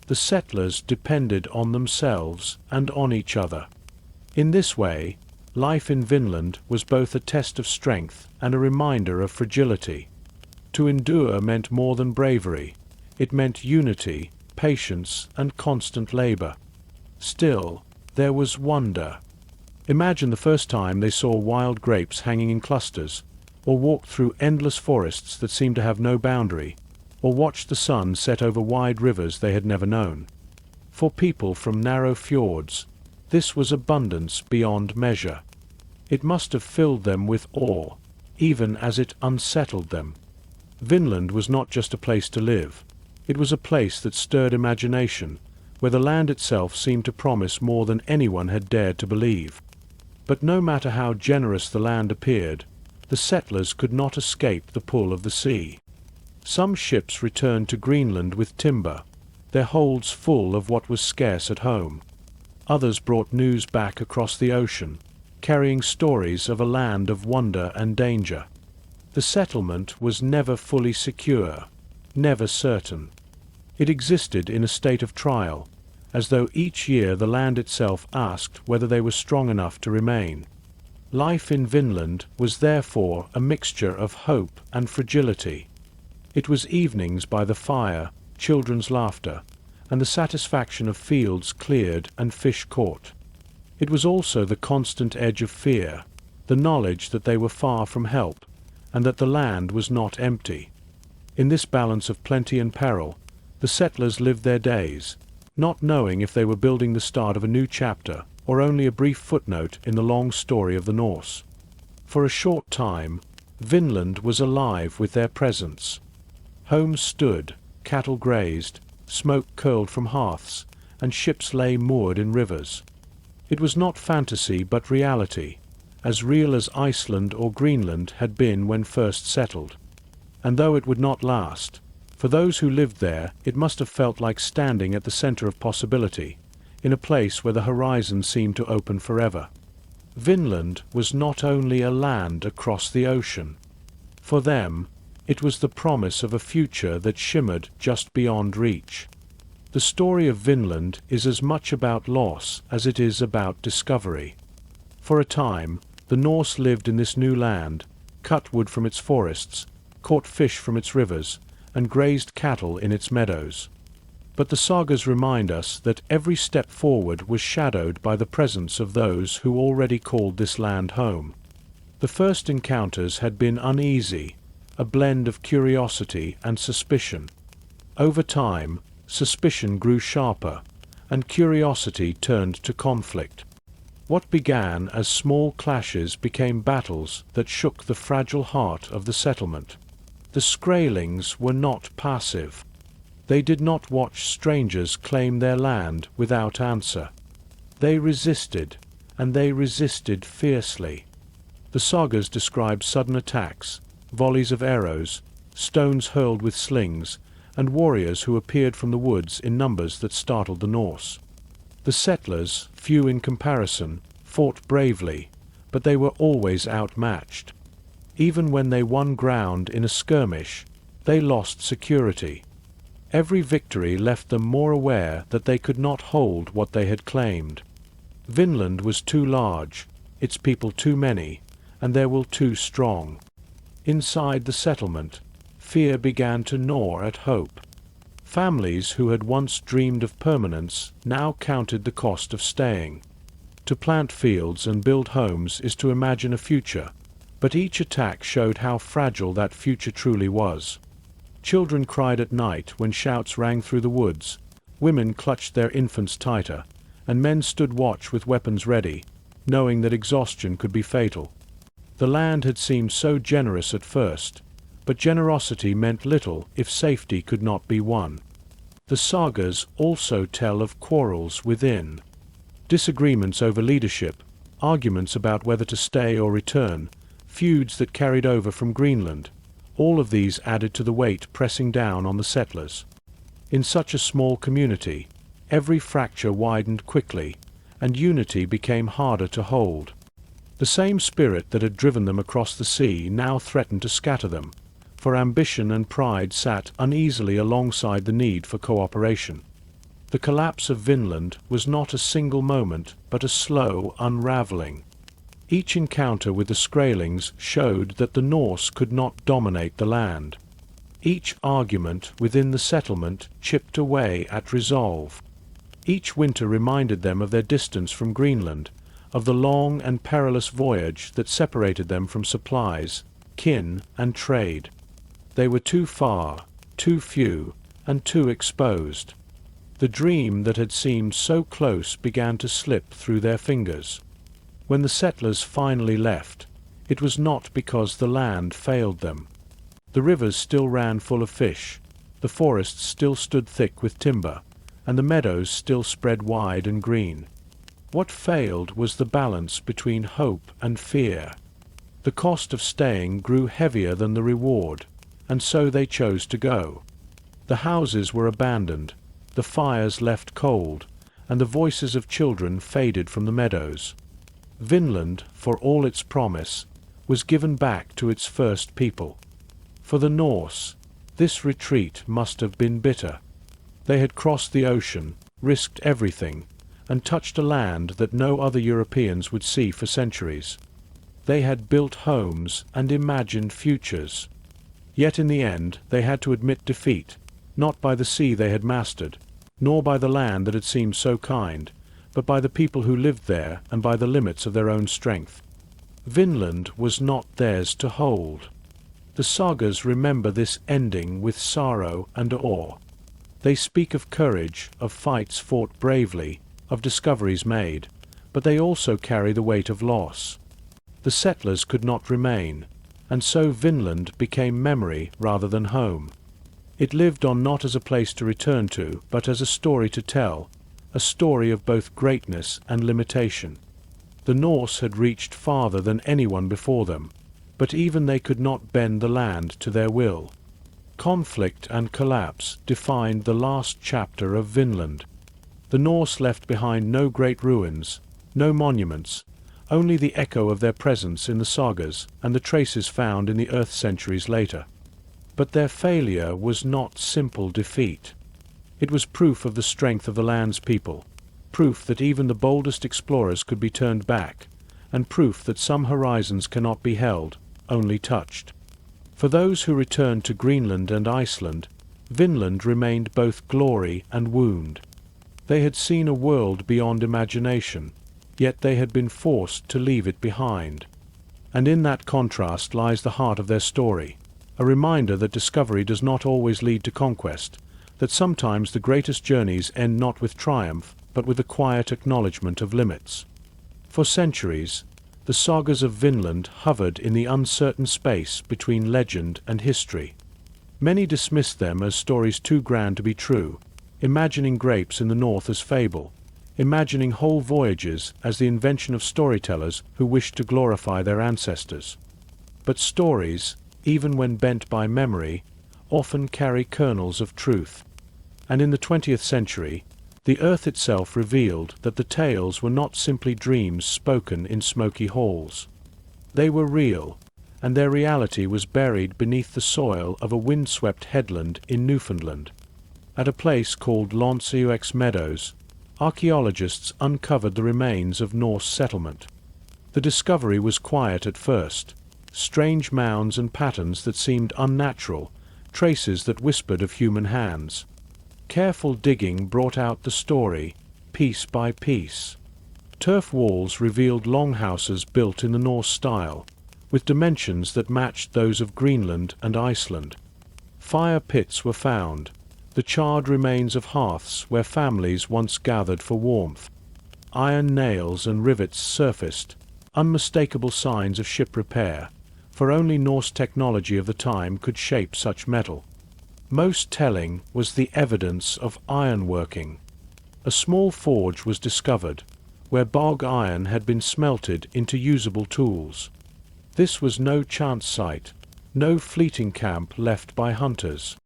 S1: The settlers depended on themselves and on each other. In this way, life in Vinland was both a test of strength and a reminder of fragility. To endure meant more than bravery. It meant unity, patience, and constant labor. Still, there was wonder. Imagine the first time they saw wild grapes hanging in clusters, or walked through endless forests that seemed to have no boundary, or watched the sun set over wide rivers they had never known. For people from narrow fjords, this was abundance beyond measure. It must have filled them with awe, even as it unsettled them. Vinland was not just a place to live. It was a place that stirred imagination, where the land itself seemed to promise more than anyone had dared to believe. But no matter how generous the land appeared, the settlers could not escape the pull of the sea. Some ships returned to Greenland with timber, their holds full of what was scarce at home. Others brought news back across the ocean, carrying stories of a land of wonder and danger. The settlement was never fully secure, never certain. It existed in a state of trial, as though each year the land itself asked whether they were strong enough to remain. Life in Vinland was therefore a mixture of hope and fragility. It was evenings by the fire, children's laughter, and the satisfaction of fields cleared and fish caught. It was also the constant edge of fear, the knowledge that they were far from help, and that the land was not empty. In this balance of plenty and peril, the settlers lived their days, not knowing if they were building the start of a new chapter or only a brief footnote in the long story of the Norse. For a short time, Vinland was alive with their presence. Homes stood, cattle grazed, smoke curled from hearths, and ships lay moored in rivers. It was not fantasy but reality, as real as Iceland or Greenland had been when first settled. And though it would not last, for those who lived there it must have felt like standing at the center of possibility, in a place where the horizon seemed to open forever. Vinland was not only a land across the ocean. For them, It was the promise of a future that shimmered just beyond reach. The story of Vinland is as much about loss as it is about discovery. For a time, the Norse lived in this new land, cut wood from its forests, caught fish from its rivers, and grazed cattle in its meadows. But the sagas remind us that every step forward was shadowed by the presence of those who already called this land home. The first encounters had been uneasy, a blend of curiosity and suspicion. Over time, suspicion grew sharper, and curiosity turned to conflict. What began as small clashes became battles that shook the fragile heart of the settlement. The Skraelings were not passive. They did not watch strangers claim their land without answer. They resisted, and they resisted fiercely. The sagas describe sudden attacks, volleys of arrows, stones hurled with slings, and warriors who appeared from the woods in numbers that startled the Norse. The settlers, few in comparison, fought bravely, but they were always outmatched. Even when they won ground in a skirmish, they lost security. Every victory left them more aware that they could not hold what they had claimed. Vinland was too large, its people too many, and their will too strong. Inside the settlement, fear began to gnaw at hope. Families who had once dreamed of permanence now counted the cost of staying. To plant fields and build homes is to imagine a future, but each attack showed how fragile that future truly was. Children cried at night when shouts rang through the woods, women clutched their infants tighter, and men stood watch with weapons ready, knowing that exhaustion could be fatal. The land had seemed so generous at first, but generosity meant little if safety could not be won. The sagas also tell of quarrels within. Disagreements over leadership, arguments about whether to stay or return, feuds that carried over from Greenland, all of these added to the weight pressing down on the settlers. In such a small community, every fracture widened quickly, and unity became harder to hold. The same spirit that had driven them across the sea now threatened to scatter them, for ambition and pride sat uneasily alongside the need for cooperation. The collapse of Vinland was not a single moment, but a slow unraveling. Each encounter with the Skraelings showed that the Norse could not dominate the land. Each argument within the settlement chipped away at resolve. Each winter reminded them of their distance from Greenland, of the long and perilous voyage that separated them from supplies, kin, and trade. They were too far, too few, and too exposed. The dream that had seemed so close began to slip through their fingers. When the settlers finally left, it was not because the land failed them. The rivers still ran full of fish, the forests still stood thick with timber, and the meadows still spread wide and green. What failed was the balance between hope and fear. The cost of staying grew heavier than the reward, and so they chose to go. The houses were abandoned, the fires left cold, and the voices of children faded from the meadows. Vinland, for all its promise, was given back to its first people. For the Norse, this retreat must have been bitter. They had crossed the ocean, risked everything, and touched a land that no other Europeans would see for centuries. They had built homes and imagined futures. Yet in the end they had to admit defeat, not by the sea they had mastered, nor by the land that had seemed so kind, but by the people who lived there and by the limits of their own strength. Vinland was not theirs to hold. The sagas remember this ending with sorrow and awe. They speak of courage, of fights fought bravely, of discoveries made, but they also carry the weight of loss. The settlers could not remain, and so Vinland became memory rather than home. It lived on not as a place to return to, but as a story to tell, a story of both greatness and limitation. The Norse had reached farther than anyone before them, but even they could not bend the land to their will. Conflict and collapse defined the last chapter of Vinland. The Norse left behind no great ruins, no monuments, only the echo of their presence in the sagas and the traces found in the earth centuries later. But their failure was not simple defeat. It was proof of the strength of the land's people, proof that even the boldest explorers could be turned back, and proof that some horizons cannot be held, only touched. For those who returned to Greenland and Iceland, Vinland remained both glory and wound. They had seen a world beyond imagination, yet they had been forced to leave it behind. And in that contrast lies the heart of their story, a reminder that discovery does not always lead to conquest, that sometimes the greatest journeys end not with triumph, but with the quiet acknowledgement of limits. For centuries, the sagas of Vinland hovered in the uncertain space between legend and history. Many dismissed them as stories too grand to be true, imagining grapes in the north as fable, imagining whole voyages as the invention of storytellers who wished to glorify their ancestors. But stories, even when bent by memory, often carry kernels of truth. And in the 20th century, the earth itself revealed that the tales were not simply dreams spoken in smoky halls. They were real, and their reality was buried beneath the soil of a windswept headland in Newfoundland. At a place called Meadows, archaeologists uncovered the remains of Norse settlement. The discovery was quiet at first, strange mounds and patterns that seemed unnatural, traces that whispered of human hands. Careful digging brought out the story, piece by piece. Turf walls revealed longhouses built in the Norse style, with dimensions that matched those of Greenland and Iceland. Fire pits were found, the charred remains of hearths where families once gathered for warmth. Iron nails and rivets surfaced, unmistakable signs of ship repair, for only Norse technology of the time could shape such metal. Most telling was the evidence of ironworking. A small forge was discovered, where bog iron had been smelted into usable tools. This was no chance site, no fleeting camp left by hunters.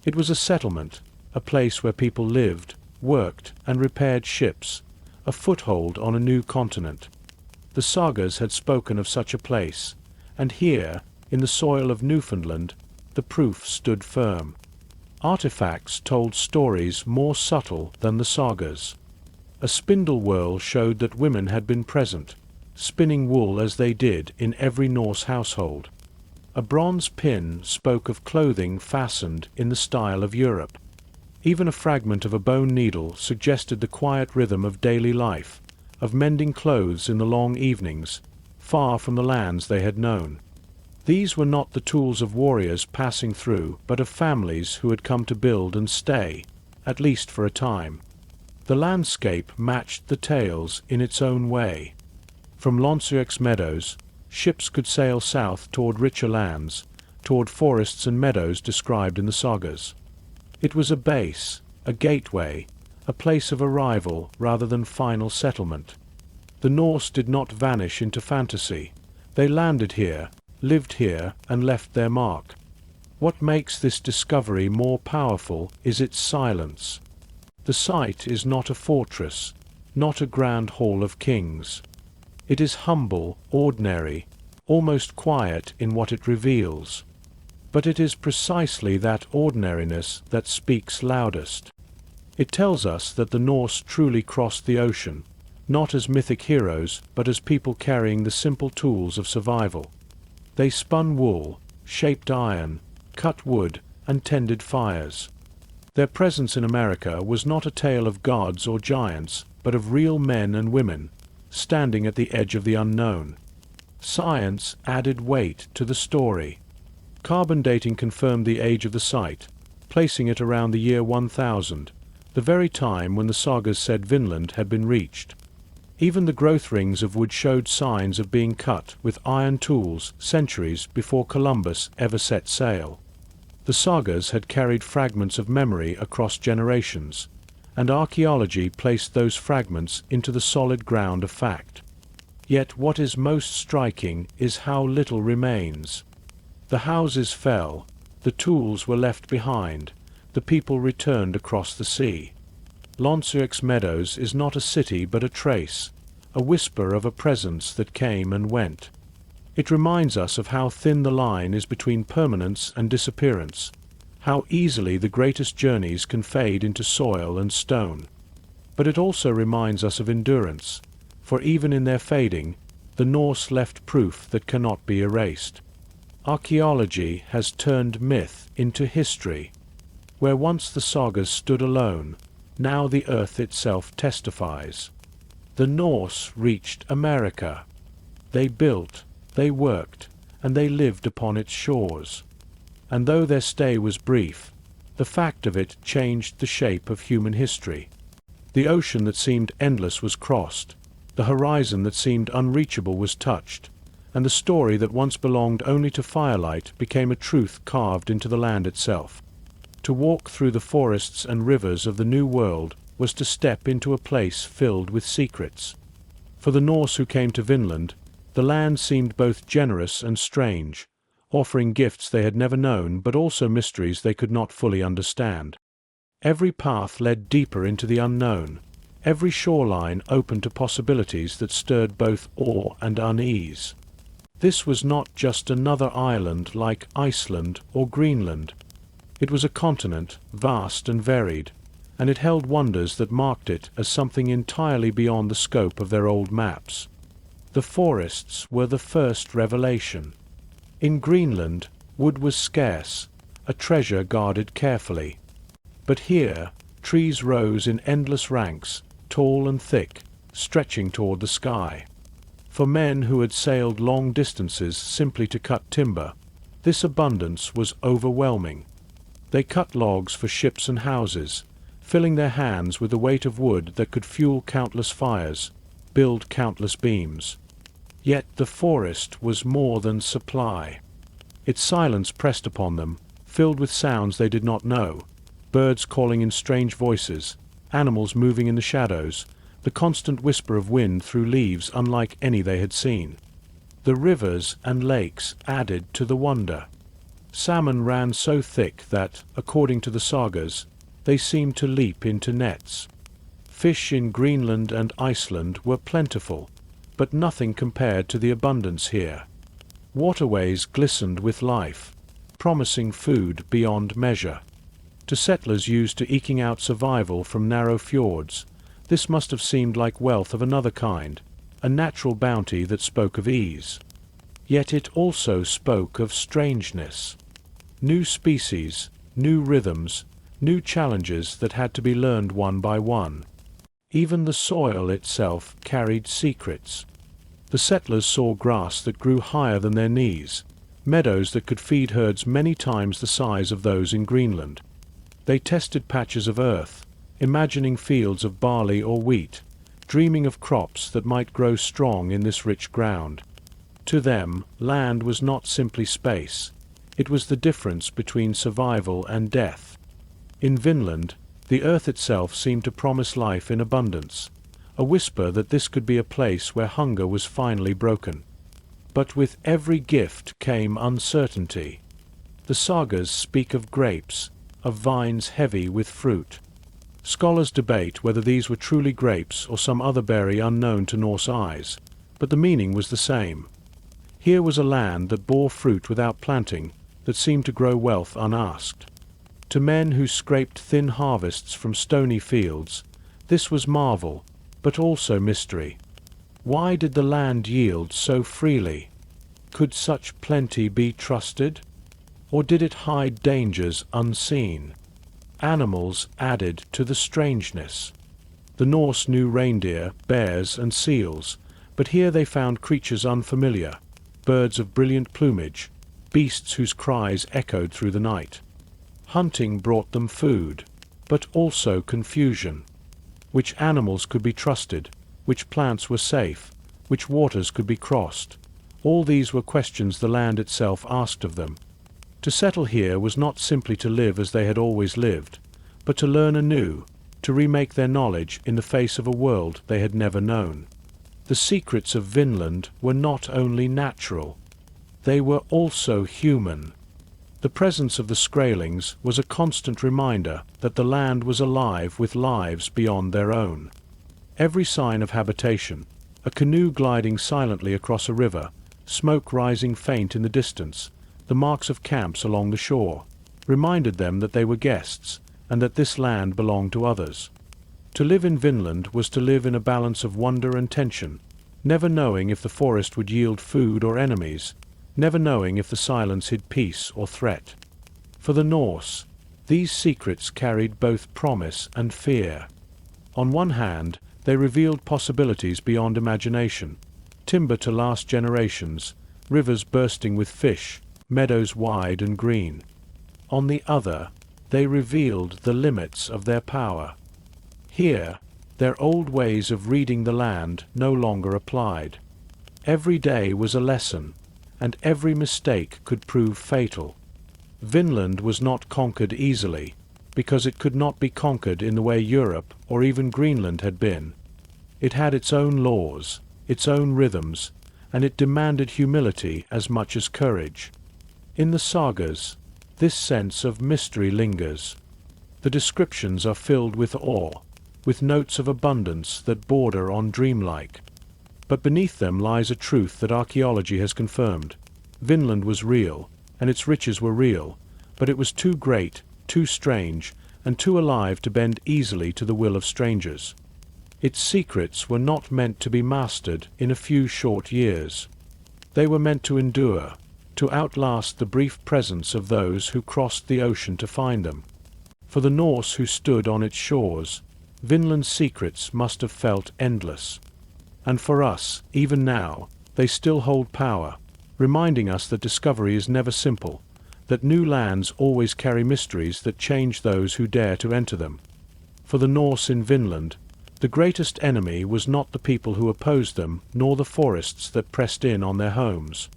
S1: It was a settlement, a place where people lived, worked, and repaired ships, a foothold on a new continent. The sagas had spoken of such a place, and here, in the soil of Newfoundland, the proof stood firm. Artifacts told stories more subtle than the sagas. A spindle whorl showed that women had been present, spinning wool as they did in every Norse household. A bronze pin spoke of clothing fastened in the style of Europe. Even a fragment of a bone needle suggested the quiet rhythm of daily life, of mending clothes in the long evenings, far from the lands they had known. These were not the tools of warriors passing through, but of families who had come to build and stay, at least for a time. The landscape matched the tales in its own way. From Meadows, ships could sail south toward richer lands, toward forests and meadows described in the sagas. It was a base, a gateway, a place of arrival rather than final settlement. The Norse did not vanish into fantasy. They landed here, lived here, and left their mark. What makes this discovery more powerful is its silence. The site is not a fortress, not a grand hall of kings. It is humble, ordinary, almost quiet in what it reveals. But it is precisely that ordinariness that speaks loudest. It tells us that the Norse truly crossed the ocean, not as mythic heroes, but as people carrying the simple tools of survival. They spun wool, shaped iron, cut wood, and tended fires. Their presence in America was not a tale of gods or giants, but of real men and women, standing at the edge of the unknown. Science added weight to the story. Carbon dating confirmed the age of the site, placing it around the year 1000, the very time when the sagas said Vinland had been reached. Even the growth rings of wood showed signs of being cut with iron tools centuries before Columbus ever set sail. The sagas had carried fragments of memory across generations, and archaeology placed those fragments into the solid ground of fact. Yet what is most striking is how little remains. The houses fell, the tools were left behind, the people returned across the sea. Meadows is not a city but a trace, a whisper of a presence that came and went. It reminds us of how thin the line is between permanence and disappearance, how easily the greatest journeys can fade into soil and stone. But it also reminds us of endurance, for even in their fading, the Norse left proof that cannot be erased. Archaeology has turned myth into history. Where once the sagas stood alone, now the earth itself testifies. The Norse reached America. They built, they worked, and they lived upon its shores. And though their stay was brief, the fact of it changed the shape of human history. The ocean that seemed endless was crossed, the horizon that seemed unreachable was touched, and the story that once belonged only to firelight became a truth carved into the land itself. To walk through the forests and rivers of the New World was to step into a place filled with secrets. For the Norse who came to Vinland, the land seemed both generous and strange, offering gifts they had never known but also mysteries they could not fully understand. Every path led deeper into the unknown, every shoreline opened to possibilities that stirred both awe and unease. This was not just another island like Iceland or Greenland. It was a continent, vast and varied, and it held wonders that marked it as something entirely beyond the scope of their old maps. The forests were the first revelation. In Greenland, wood was scarce, a treasure guarded carefully. But here, trees rose in endless ranks, tall and thick, stretching toward the sky. For men who had sailed long distances simply to cut timber, this abundance was overwhelming. They cut logs for ships and houses, filling their hands with the weight of wood that could fuel countless fires, build countless beams. Yet the forest was more than supply. Its silence pressed upon them, filled with sounds they did not know, birds calling in strange voices, animals moving in the shadows, the constant whisper of wind through leaves unlike any they had seen. The rivers and lakes added to the wonder. Salmon ran so thick that, according to the sagas, they seemed to leap into nets. Fish in Greenland and Iceland were plentiful, but nothing compared to the abundance here. Waterways glistened with life, promising food beyond measure. To settlers used to eking out survival from narrow fjords, this must have seemed like wealth of another kind, a natural bounty that spoke of ease. Yet it also spoke of strangeness. New species, new rhythms, new challenges that had to be learned one by one. Even the soil itself carried secrets. The settlers saw grass that grew higher than their knees, meadows that could feed herds many times the size of those in Greenland. They tested patches of earth, imagining fields of barley or wheat, dreaming of crops that might grow strong in this rich ground. To them, land was not simply space. It was the difference between survival and death. In Vinland, the earth itself seemed to promise life in abundance, a whisper that this could be a place where hunger was finally broken. But with every gift came uncertainty. The sagas speak of grapes, of vines heavy with fruit. Scholars debate whether these were truly grapes or some other berry unknown to Norse eyes, but the meaning was the same. Here was a land that bore fruit without planting, that seemed to grow wealth unasked. To men who scraped thin harvests from stony fields, this was marvel, but also mystery. Why did the land yield so freely? Could such plenty be trusted? Or did it hide dangers unseen? Animals added to the strangeness. The Norse knew reindeer, bears, and seals, but here they found creatures unfamiliar, birds of brilliant plumage, beasts whose cries echoed through the night. Hunting brought them food, but also confusion. Which animals could be trusted, which plants were safe, which waters could be crossed? All these were questions the land itself asked of them. To settle here was not simply to live as they had always lived, but to learn anew, to remake their knowledge in the face of a world they had never known. The secrets of Vinland were not only natural, they were also human. The presence of the Skraelings was a constant reminder that the land was alive with lives beyond their own. Every sign of habitation, a canoe gliding silently across a river, smoke rising faint in the distance, the marks of camps along the shore, reminded them that they were guests, and that this land belonged to others. To live in Vinland was to live in a balance of wonder and tension, never knowing if the forest would yield food or enemies, never knowing if the silence hid peace or threat. For the Norse, these secrets carried both promise and fear. On one hand, they revealed possibilities beyond imagination, timber to last generations, rivers bursting with fish, meadows wide and green. On the other, they revealed the limits of their power. Here, their old ways of reading the land no longer applied. Every day was a lesson, and every mistake could prove fatal. Vinland was not conquered easily, because it could not be conquered in the way Europe or even Greenland had been. It had its own laws, its own rhythms, and it demanded humility as much as courage. In the sagas, this sense of mystery lingers. The descriptions are filled with awe, with notes of abundance that border on dreamlike. But beneath them lies a truth that archaeology has confirmed. Vinland was real, and its riches were real, but it was too great, too strange, and too alive to bend easily to the will of strangers. Its secrets were not meant to be mastered in a few short years. They were meant to endure, to outlast the brief presence of those who crossed the ocean to find them. For the Norse who stood on its shores, Vinland's secrets must have felt endless. And for us, even now, they still hold power, reminding us that discovery is never simple, that new lands always carry mysteries that change those who dare to enter them. For the Norse in Vinland, the greatest enemy was not the people who opposed them, nor the forests that pressed in on their homes.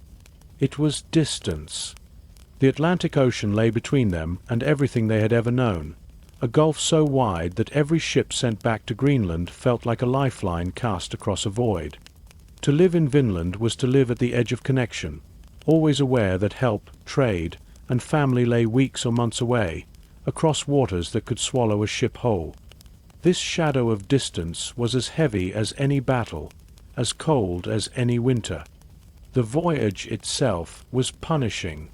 S1: It was distance. The Atlantic Ocean lay between them and everything they had ever known, a gulf so wide that every ship sent back to Greenland felt like a lifeline cast across a void. To live in Vinland was to live at the edge of connection, always aware that help, trade, and family lay weeks or months away, across waters that could swallow a ship whole. This shadow of distance was as heavy as any battle, as cold as any winter. The voyage itself was punishing.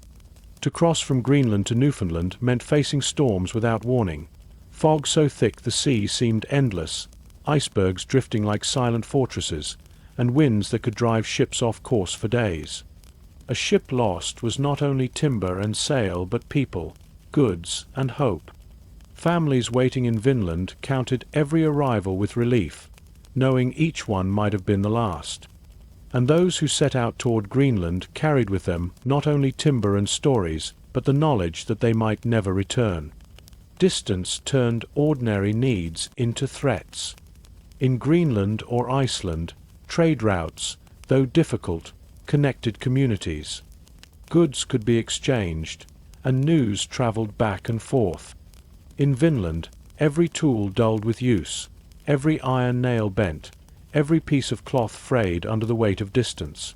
S1: To cross from Greenland to Newfoundland meant facing storms without warning, fog so thick the sea seemed endless, icebergs drifting like silent fortresses, and winds that could drive ships off course for days. A ship lost was not only timber and sail but people, goods, and hope. Families waiting in Vinland counted every arrival with relief, knowing each one might have been the last. And those who set out toward Greenland carried with them not only timber and stories, but the knowledge that they might never return. Distance turned ordinary needs into threats. In Greenland or Iceland, trade routes, though difficult, connected communities. Goods could be exchanged, and news traveled back and forth. In Vinland, every tool dulled with use, every iron nail bent, every piece of cloth frayed under the weight of distance.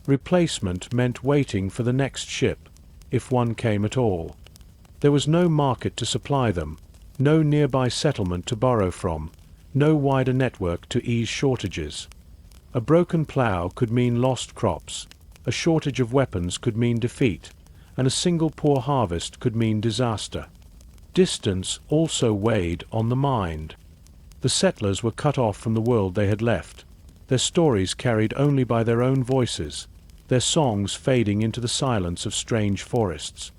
S1: Replacement meant waiting for the next ship, if one came at all. There was no market to supply them, no nearby settlement to borrow from, no wider network to ease shortages. A broken plough could mean lost crops, a shortage of weapons could mean defeat, and a single poor harvest could mean disaster. Distance also weighed on the mind. The settlers were cut off from the world they had left, their stories carried only by their own voices, their songs fading into the silence of strange forests.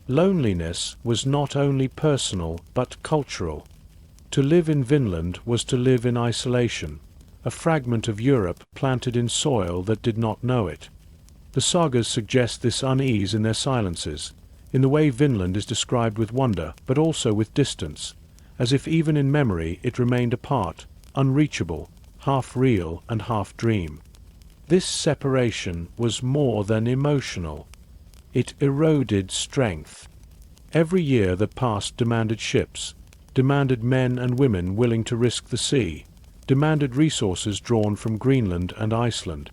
S1: Loneliness was not only personal but cultural. To live in Vinland was to live in isolation, a fragment of Europe planted in soil that did not know it. The sagas suggest this unease in their silences, in the way Vinland is described with wonder but also with distance, as if even in memory it remained apart, unreachable, half real and half dream. This separation was more than emotional. It eroded strength. Every year that passed demanded ships, demanded men and women willing to risk the sea, demanded resources drawn from Greenland and Iceland.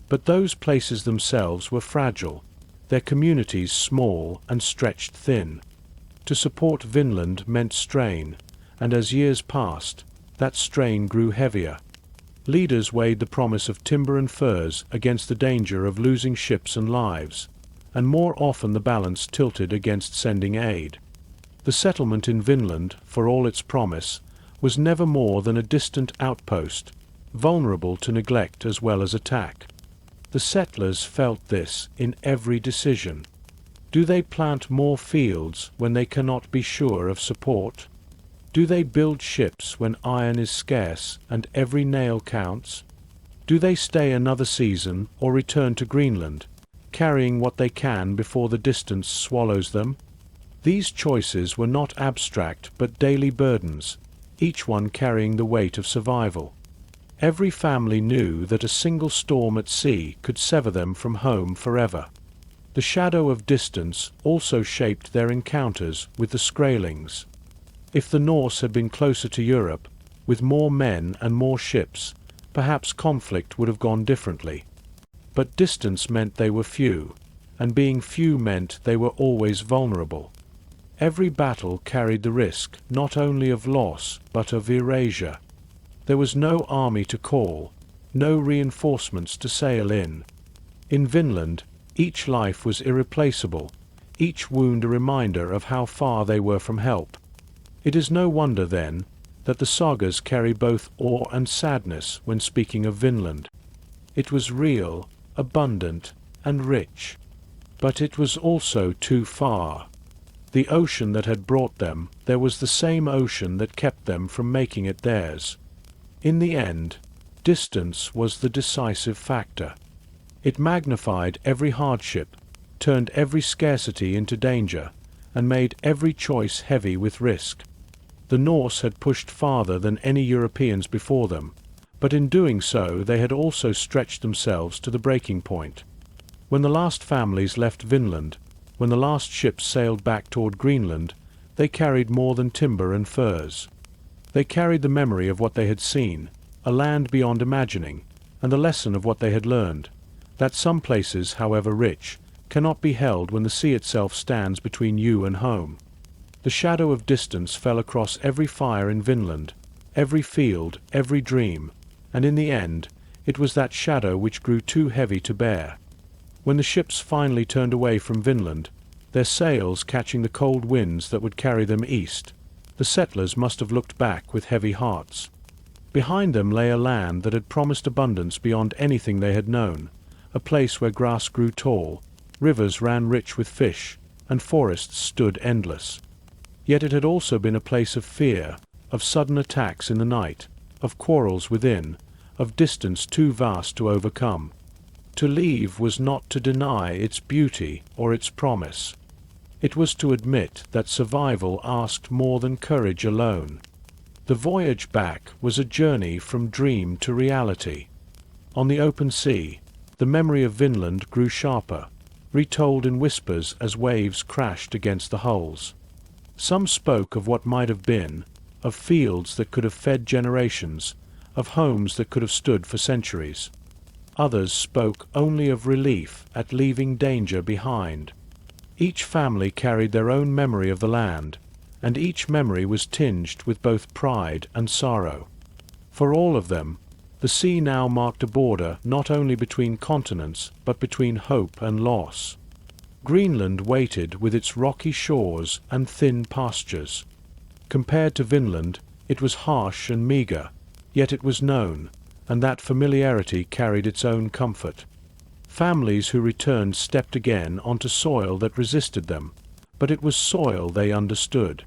S1: But those places themselves were fragile, their communities small and stretched thin. To support Vinland meant strain, and as years passed, that strain grew heavier. Leaders weighed the promise of timber and furs against the danger of losing ships and lives, and more often the balance tilted against sending aid. The settlement in Vinland, for all its promise, was never more than a distant outpost, vulnerable to neglect as well as attack. The settlers felt this in every decision. Do they plant more fields when they cannot be sure of support? Do they build ships when iron is scarce and every nail counts? Do they stay another season or return to Greenland, carrying what they can before the distance swallows them? These choices were not abstract but daily burdens, each one carrying the weight of survival. Every family knew that a single storm at sea could sever them from home forever. The shadow of distance also shaped their encounters with the Skraelings. If the Norse had been closer to Europe, with more men and more ships, perhaps conflict would have gone differently. But distance meant they were few, and being few meant they were always vulnerable. Every battle carried the risk not only of loss but of erasure. There was no army to call, no reinforcements to sail in. In Vinland, each life was irreplaceable, each wound a reminder of how far they were from help. It is no wonder, then, that the sagas carry both awe and sadness when speaking of Vinland. It was real, abundant, and rich. But it was also too far. The ocean that had brought them, there was the same ocean that kept them from making it theirs. In the end, distance was the decisive factor. It magnified every hardship, turned every scarcity into danger, and made every choice heavy with risk. The Norse had pushed farther than any Europeans before them, but in doing so they had also stretched themselves to the breaking point. When the last families left Vinland, when the last ships sailed back toward Greenland, they carried more than timber and furs. They carried the memory of what they had seen, a land beyond imagining, and the lesson of what they had learned, that some places, however rich, cannot be held when the sea itself stands between you and home. The shadow of distance fell across every fire in Vinland, every field, every dream, and in the end, it was that shadow which grew too heavy to bear. When the ships finally turned away from Vinland, their sails catching the cold winds that would carry them east, the settlers must have looked back with heavy hearts. Behind them lay a land that had promised abundance beyond anything they had known, a place where grass grew tall, rivers ran rich with fish, and forests stood endless. Yet it had also been a place of fear, of sudden attacks in the night, of quarrels within, of distance too vast to overcome. To leave was not to deny its beauty or its promise. It was to admit that survival asked more than courage alone. The voyage back was a journey from dream to reality. On the open sea, the memory of Vinland grew sharper, retold in whispers as waves crashed against the hulls. Some spoke of what might have been, of fields that could have fed generations, of homes that could have stood for centuries. Others spoke only of relief at leaving danger behind. Each family carried their own memory of the land, and each memory was tinged with both pride and sorrow. For all of them, the sea now marked a border not only between continents but between hope and loss. Greenland waited with its rocky shores and thin pastures. Compared to Vinland, it was harsh and meagre, yet it was known, and that familiarity carried its own comfort. Families who returned stepped again onto soil that resisted them, but it was soil they understood.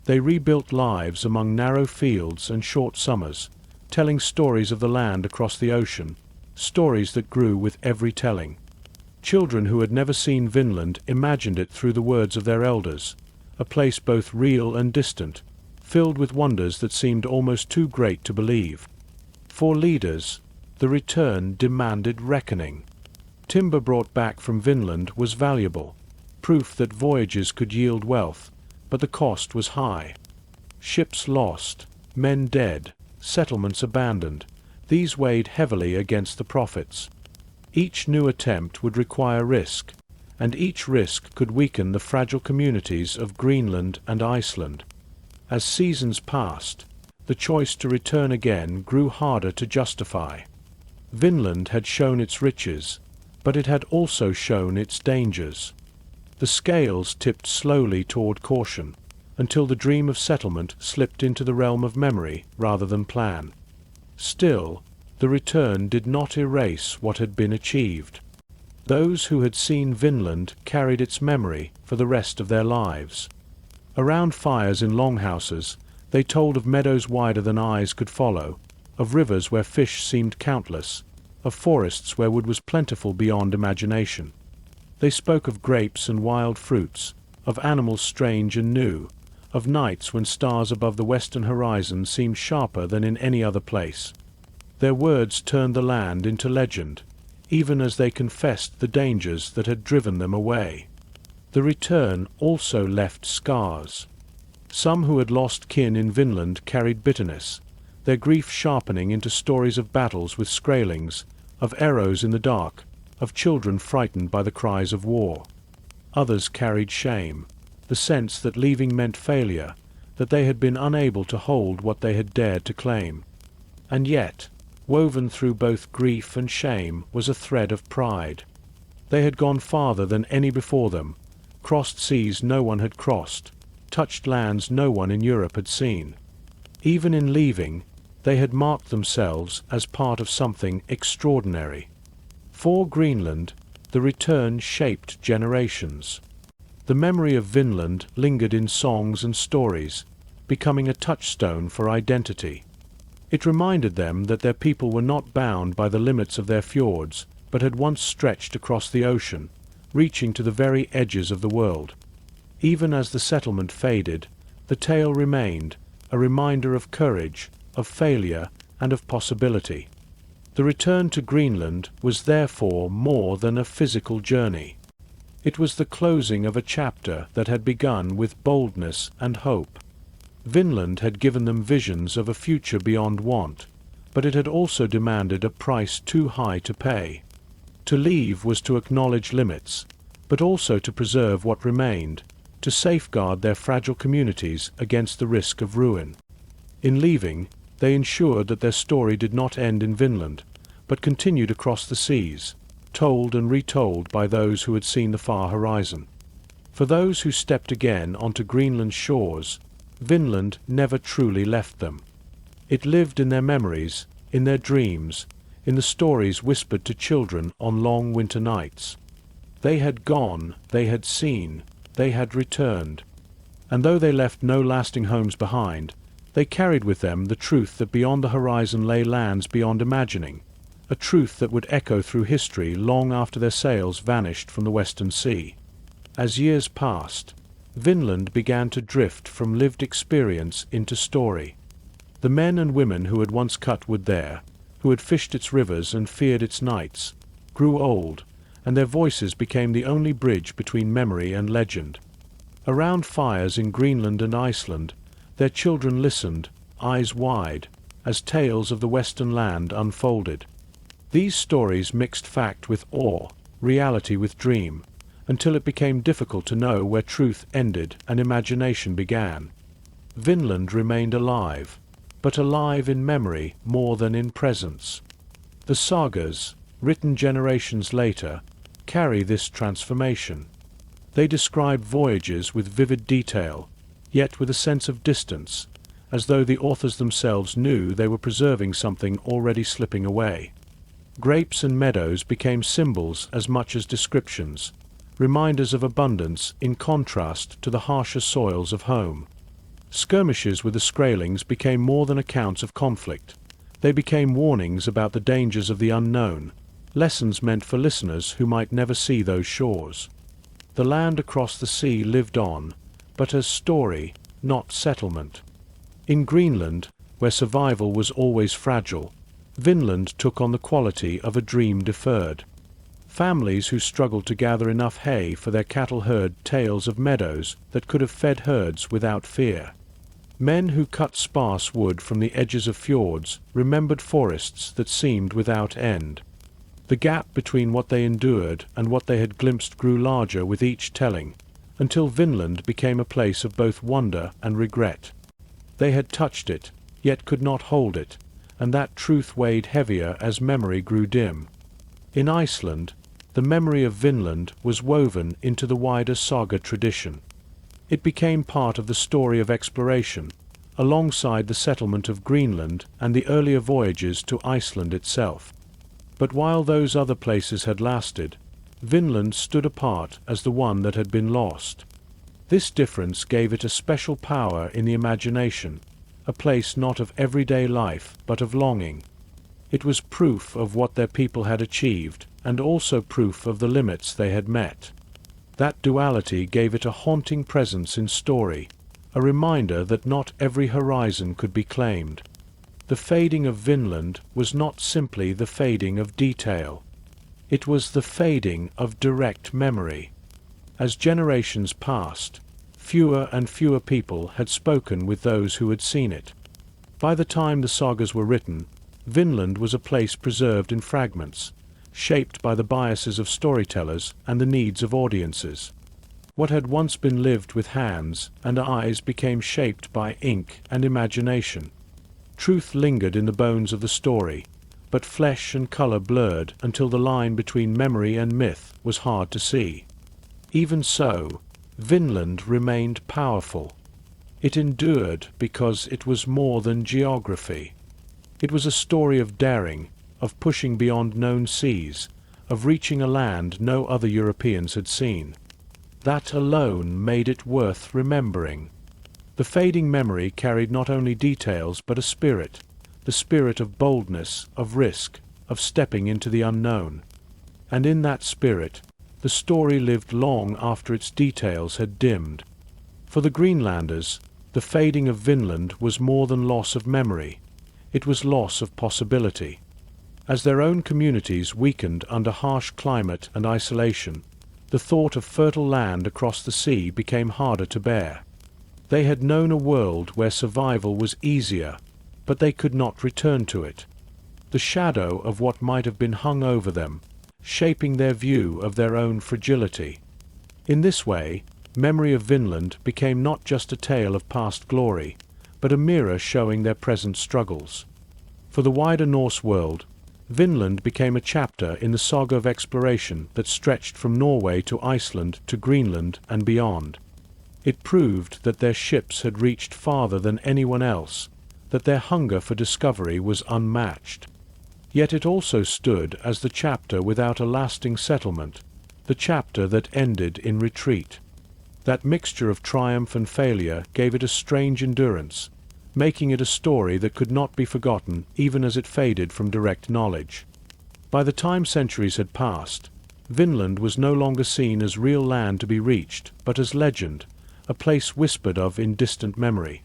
S1: They rebuilt lives among narrow fields and short summers, telling stories of the land across the ocean, stories that grew with every telling. Children who had never seen Vinland imagined it through the words of their elders, a place both real and distant, filled with wonders that seemed almost too great to believe. For leaders, the return demanded reckoning. Timber brought back from Vinland was valuable, proof that voyages could yield wealth, but the cost was high. Ships lost, men dead, settlements abandoned, these weighed heavily against the profits. Each new attempt would require risk, and each risk could weaken the fragile communities of Greenland and Iceland. As seasons passed, the choice to return again grew harder to justify. Vinland had shown its riches, but it had also shown its dangers. The scales tipped slowly toward caution, until the dream of settlement slipped into the realm of memory rather than plan. Still, the return did not erase what had been achieved. Those who had seen Vinland carried its memory for the rest of their lives. Around fires in longhouses, they told of meadows wider than eyes could follow, of rivers where fish seemed countless, of forests where wood was plentiful beyond imagination. They spoke of grapes and wild fruits, of animals strange and new, of nights when stars above the western horizon seemed sharper than in any other place. Their words turned the land into legend, even as they confessed the dangers that had driven them away. The return also left scars. Some who had lost kin in Vinland carried bitterness, their grief sharpening into stories of battles with Skraelings, of arrows in the dark, of children frightened by the cries of war. Others carried shame, the sense that leaving meant failure, that they had been unable to hold what they had dared to claim. And yet, woven through both grief and shame was a thread of pride. They had gone farther than any before them, crossed seas no one had crossed, touched lands no one in Europe had seen. Even in leaving, they had marked themselves as part of something extraordinary. For Greenland, the return shaped generations. The memory of Vinland lingered in songs and stories, becoming a touchstone for identity. It reminded them that their people were not bound by the limits of their fjords, but had once stretched across the ocean, reaching to the very edges of the world. Even as the settlement faded, the tale remained, a reminder of courage, of failure, and of possibility. The return to Greenland was therefore more than a physical journey. It was the closing of a chapter that had begun with boldness and hope. Vinland had given them visions of a future beyond want, but it had also demanded a price too high to pay. To leave was to acknowledge limits, but also to preserve what remained, to safeguard their fragile communities against the risk of ruin. In leaving, they ensured that their story did not end in Vinland, but continued across the seas, told and retold by those who had seen the far horizon. For those who stepped again onto Greenland's shores, Vinland never truly left them. It lived in their memories, in their dreams, in the stories whispered to children on long winter nights. They had gone, they had seen, they had returned. And though they left no lasting homes behind, they carried with them the truth that beyond the horizon lay lands beyond imagining, a truth that would echo through history long after their sails vanished from the western sea. As years passed, Vinland began to drift from lived experience into story. The men and women who had once cut wood there, who had fished its rivers and feared its nights, grew old, and their voices became the only bridge between memory and legend. Around fires in Greenland and Iceland, their children listened, eyes wide, as tales of the western land unfolded. These stories mixed fact with awe, reality with dream, until it became difficult to know where truth ended and imagination began. Vinland remained alive, but alive in memory more than in presence. The sagas, written generations later, carry this transformation. They describe voyages with vivid detail, yet with a sense of distance, as though the authors themselves knew they were preserving something already slipping away. Grapes and meadows became symbols as much as descriptions, reminders of abundance in contrast to the harsher soils of home. Skirmishes with the Skraelings became more than accounts of conflict. They became warnings about the dangers of the unknown, lessons meant for listeners who might never see those shores. The land across the sea lived on, but as story, not settlement. In Greenland, where survival was always fragile, Vinland took on the quality of a dream deferred. Families who struggled to gather enough hay for their cattle heard tales of meadows that could have fed herds without fear. Men who cut sparse wood from the edges of fjords remembered forests that seemed without end. The gap between what they endured and what they had glimpsed grew larger with each telling, until Vinland became a place of both wonder and regret. They had touched it, yet could not hold it, and that truth weighed heavier as memory grew dim. In Iceland, the memory of Vinland was woven into the wider saga tradition. It became part of the story of exploration, alongside the settlement of Greenland and the earlier voyages to Iceland itself. But while those other places had lasted, Vinland stood apart as the one that had been lost. This difference gave it a special power in the imagination, a place not of everyday life but of longing. It was proof of what their people had achieved, and also proof of the limits they had met. That duality gave it a haunting presence in story, a reminder that not every horizon could be claimed. The fading of Vinland was not simply the fading of detail. It was the fading of direct memory. As generations passed, fewer and fewer people had spoken with those who had seen it. By the time the sagas were written, Vinland was a place preserved in fragments, shaped by the biases of storytellers and the needs of audiences. What had once been lived with hands and eyes became shaped by ink and imagination. Truth lingered in the bones of the story, but flesh and color blurred until the line between memory and myth was hard to see. Even so, Vinland remained powerful. It endured because it was more than geography. It was a story of daring, of pushing beyond known seas, of reaching a land no other Europeans had seen. That alone made it worth remembering. The fading memory carried not only details but a spirit, the spirit of boldness, of risk, of stepping into the unknown. And in that spirit, the story lived long after its details had dimmed. For the Greenlanders, the fading of Vinland was more than loss of memory. It was loss of possibility. As their own communities weakened under harsh climate and isolation, the thought of fertile land across the sea became harder to bear. They had known a world where survival was easier, but they could not return to it. The shadow of what might have been hung over them, shaping their view of their own fragility. In this way, memory of Vinland became not just a tale of past glory, but a mirror showing their present struggles. For the wider Norse world, Vinland became a chapter in the saga of exploration that stretched from Norway to Iceland to Greenland and beyond. It proved that their ships had reached farther than anyone else, that their hunger for discovery was unmatched. Yet it also stood as the chapter without a lasting settlement, the chapter that ended in retreat. That mixture of triumph and failure gave it a strange endurance, making it a story that could not be forgotten even as it faded from direct knowledge. By the time centuries had passed, Vinland was no longer seen as real land to be reached, but as legend, a place whispered of in distant memory.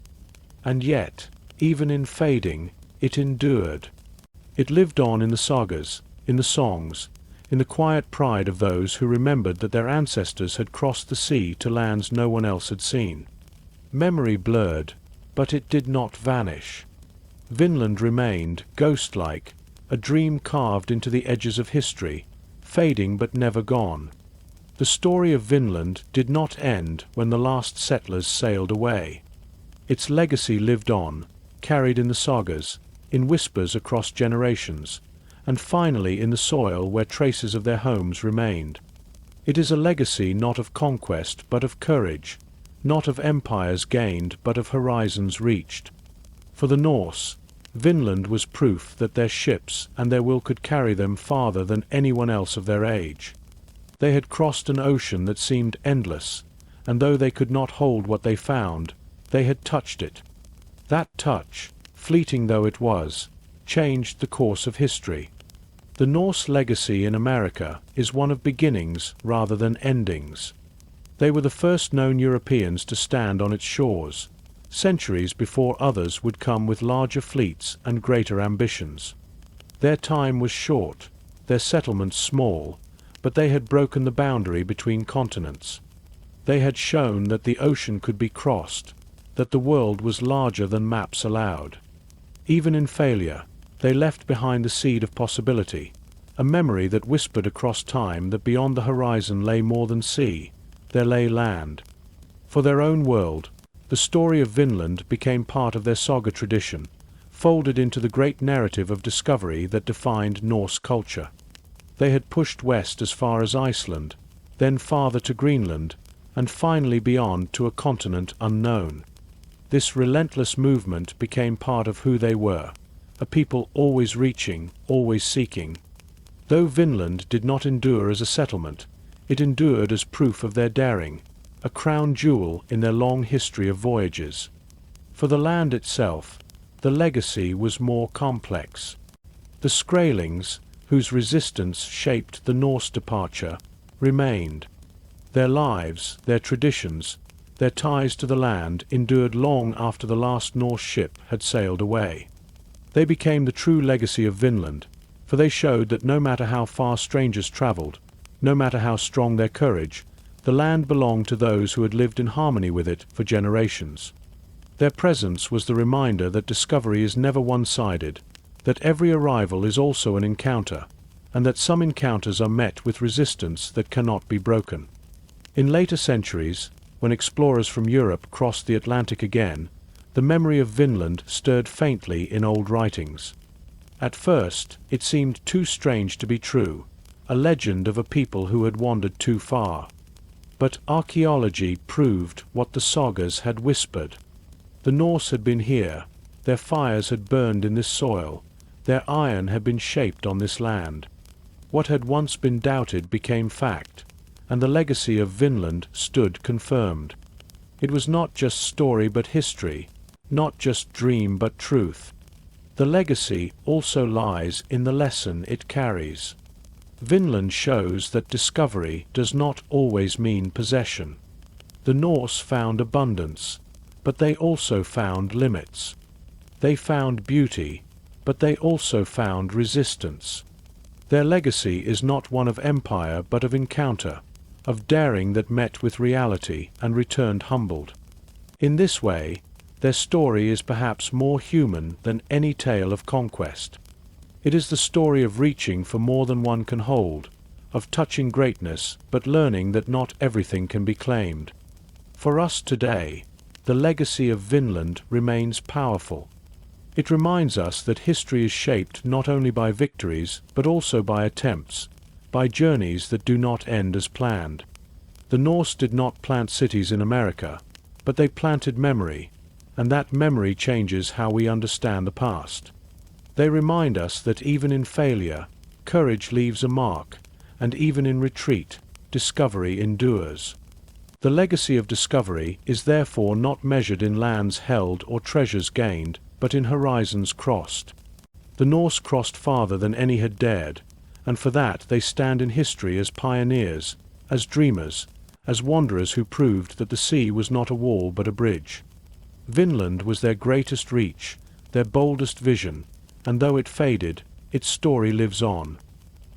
S1: And yet, even in fading, it endured. It lived on in the sagas, in the songs, in the quiet pride of those who remembered that their ancestors had crossed the sea to lands no one else had seen. Memory blurred, but it did not vanish. Vinland remained, ghost-like, a dream carved into the edges of history, fading but never gone. The story of Vinland did not end when the last settlers sailed away. Its legacy lived on, carried in the sagas, in whispers across generations, and finally in the soil where traces of their homes remained. It is a legacy not of conquest but of courage, not of empires gained but of horizons reached. For the Norse, Vinland was proof that their ships and their will could carry them farther than anyone else of their age. They had crossed an ocean that seemed endless, and though they could not hold what they found, they had touched it. That touch, fleeting though it was, changed the course of history. The Norse legacy in America is one of beginnings rather than endings. They were the first known Europeans to stand on its shores, centuries before others would come with larger fleets and greater ambitions. Their time was short, their settlements small, but they had broken the boundary between continents. They had shown that the ocean could be crossed, that the world was larger than maps allowed. Even in failure, they left behind the seed of possibility, a memory that whispered across time that beyond the horizon lay more than sea, there lay land. For their own world, the story of Vinland became part of their saga tradition, folded into the great narrative of discovery that defined Norse culture. They had pushed west as far as Iceland, then farther to Greenland, and finally beyond to a continent unknown. This relentless movement became part of who they were, a people always reaching, always seeking. Though Vinland did not endure as a settlement, it endured as proof of their daring, a crown jewel in their long history of voyages. For the land itself, the legacy was more complex. The Skraelings, whose resistance shaped the Norse departure, remained. Their lives, their traditions, their ties to the land endured long after the last Norse ship had sailed away. They became the true legacy of Vinland, for they showed that no matter how far strangers traveled, no matter how strong their courage, the land belonged to those who had lived in harmony with it for generations. Their presence was the reminder that discovery is never one-sided, that every arrival is also an encounter, and that some encounters are met with resistance that cannot be broken. In later centuries, when explorers from Europe crossed the Atlantic again, the memory of Vinland stirred faintly in old writings. At first, it seemed too strange to be true, a legend of a people who had wandered too far. But archaeology proved what the sagas had whispered. The Norse had been here, their fires had burned in this soil, their iron had been shaped on this land. What had once been doubted became fact, and the legacy of Vinland stood confirmed. It was not just story but history, not just dream but truth. The legacy also lies in the lesson it carries. Vinland shows that discovery does not always mean possession. The Norse found abundance, but they also found limits. They found beauty, but they also found resistance. Their legacy is not one of empire but of encounter, of daring that met with reality and returned humbled. In this way, their story is perhaps more human than any tale of conquest. It is the story of reaching for more than one can hold, of touching greatness but learning that not everything can be claimed. For us today, the legacy of Vinland remains powerful. It reminds us that history is shaped not only by victories but also by attempts, by journeys that do not end as planned. The Norse did not plant cities in America, but they planted memory, and that memory changes how we understand the past. They remind us that even in failure, courage leaves a mark, and even in retreat, discovery endures. The legacy of discovery is therefore not measured in lands held or treasures gained, but in horizons crossed. The Norse crossed farther than any had dared, and for that they stand in history as pioneers, as dreamers, as wanderers who proved that the sea was not a wall but a bridge. Vinland was their greatest reach, their boldest vision, and though it faded, its story lives on.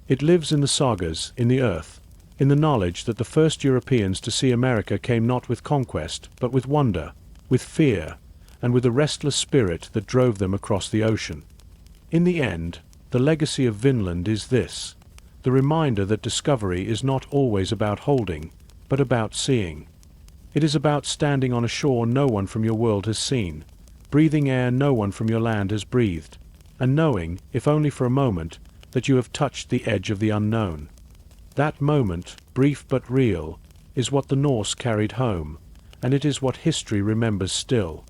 S1: It lives in the sagas, in the earth, in the knowledge that the first Europeans to see America came not with conquest, but with wonder, with fear, and with a restless spirit that drove them across the ocean. In the end, the legacy of Vinland is this: the reminder that discovery is not always about holding, but about seeing. It is about standing on a shore no one from your world has seen, breathing air no one from your land has breathed, and knowing, if only for a moment, that you have touched the edge of the unknown. That moment, brief but real, is what the Norse carried home, and it is what history remembers still.